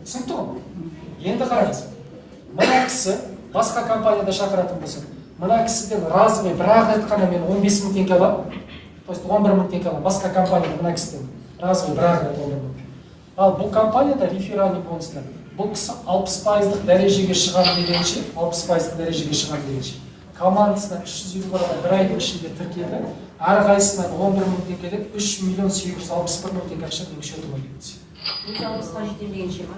Түсінікті ғой? Енді қараңыз. Мына кісі басқа компанияда шақыратын болса, мына кісіден разовый бір-ақ рет қана мен 15.000 теңге аламын, то есть 11.000 теңге аламын. Басқа компанияда мына кісіден разовый бір-ақ рет 11.000. Ал бұл компанияда реферальный бонустар. Бұл кісі 60%-ық дәрежеге шығам дегенше, 60%-ық дәрежеге шығам дегенше. Командасына 350 балаға бір айдың ішінде тіркелді, әрқайсысынан 11.000 теңгеден 3.761.000 теңге ақша менің счетыма келіп түседі. 60-қа жетем дегенше ма?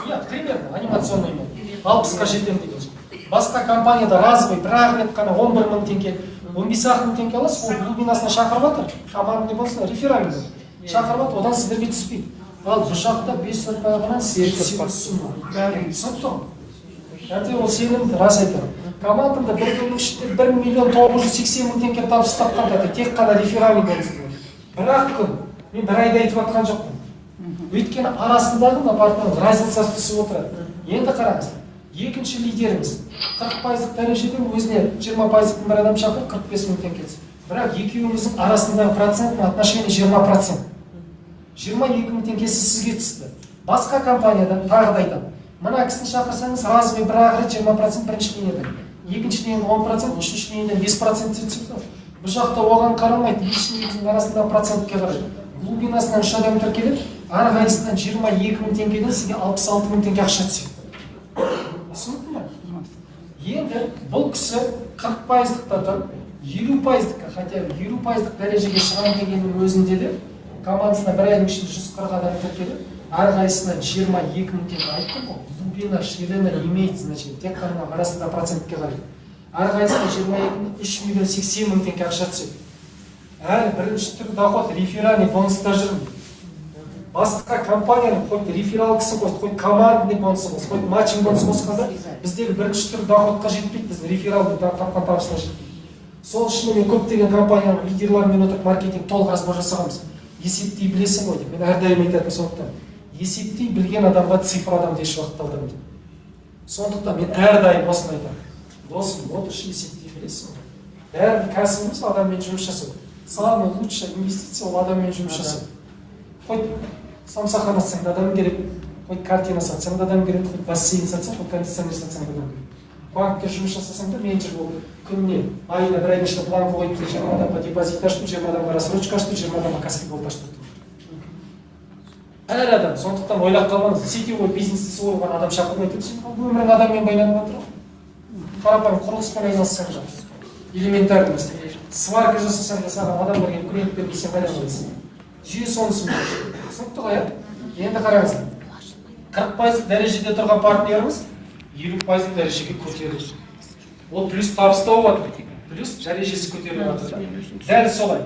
Иә, примерно, анимационный ма. 60-қа жетем дегенше. Басқа компанияда разовый бір-ақ рет қана 11.000 теңге, 15.000 теңге аласыз, ол глубинасына шақырып жатыр, командный болсын, реферальный болсын. Шақырып жатыр, одан сіздерге түспейді. Ал бұл жақта 5 ұрпағынан 8 сумма. Түсініп тұр. Әнте ол сенімді рас айтады. Командамда бір күннің ішінде 1.980.000 теңге табыс тапқанда тек қана реферальный бонусты. Бір-ақ күн. Мен бір айда айтып жатқан жоқпын. Өйткені арасындағы партнердің разницасы түсіп отырады. Енді қараңыз. Екінші лидеріміз 40%-ық дәрежеден өзіне 20%-ық бір адам шақырып 45.000 теңге түседі. Бірақ екеуіміздің арасындағы проценттің отношение 20%. 22.000 теңгесі сізге түсті. Басқа компанияда тағы да айтамын. Мына кісіні шақырсаңыз, разовый бір-ақ рет 20% бірінші линиядан, екінші линиядан 10%, үшінші линиядан 5% түседі. Бұл жақта оған қарамайды, личныйыңыздың арасындағы процентке қарайды. Глубинасынан 3 адам тіркеледі, әрқайсысынан 22.000 теңгеден сізге 66.000 теңге ақша түседі. Түсінікті ме? Енді бұл кісі 40%-ықта тұр, 50%-қа, хотя 50%-ық дәрежеге шығам дегеннің өзінде де командасына бір айдың ішінде 140 адам тіркеледі, әрқайсысынан 22.000 теңге айттым ғой. Глубина, ширина имеет значение, тек қана арасында процентке қарайды. Әрқайсысынан 3.080.000 теңге ақша түседі. Әр бірінші түр доход реферальный бонустар жүрмін. Басқа компанияның хоть рефералкасы болсын, хоть командный бонусы болсын, хоть матчинг бонусы болсында, біздегі бірінші түр доходқа жетпейді, біз рефералды тапқан табысына жетпейді. Сол үшін мен көптеген компанияның лидерларымен отырып маркетинг толық разбор жасағанбыз. Есептей білесің ғой деп, мен әрдайым айтатын сондықтан. Есептей білген адамға цифр адамды еш уақытта алдырмайды. Сондықтан мен әрдайым осыны айтамын. Досым, отыршы есептей білесің ғой. Бәрі кәсібіміз адаммен жұмыс жасау. Самый лучший инвестиция ол адаммен жұмыс жасау. Хоть самсахан атсаң да адам керек, хоть картина сатсаң да адам керек, хоть бассейн сатсаң, хоть кондиционер сатсаң да адам керек. банкте жұмыс жасасаң да менеджер болып күніне айына бір айдың ішінде план қойып 20 адамға депозит аштым, 20 адамға рассрочка аштым, 20 адамға каспи болт аштым. Әр адам, сондықтан ойлап қалмаңыз, сетевой бизнесті солай болған адам шақырмайды, сен өмірің адаммен байланып отыр. Қарапайым құрылыспен айналыссаң да, элементарный нәрсе. Сварка жасасаң да саған адамдар келіп клиент бермей сен қайдан аласың? Жүйе сонысын түсінікті ғой, енді қараңыз. 40% дәрежеде тұрған партнеріміз 50% дәрежеге көтерілді. Ол плюс табыстау жатыр, плюс дәрежесі көтеріліп жатыр. Дәл солай.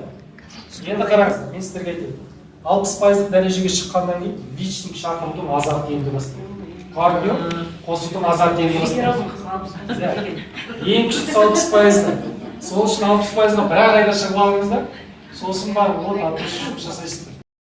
Енді қараңыз, мен сіздерге айтайын. 60% дәрежеге шыққаннан кейін личник шақырудың азарты енді бастайды. Партнер қосудың азарты енді бастайды. Ең күшті 60%. Сол үшін 60%-ға бір ақ айда шығып алыңыздар. Сосын барып 10 жұмыс жасайсыздар.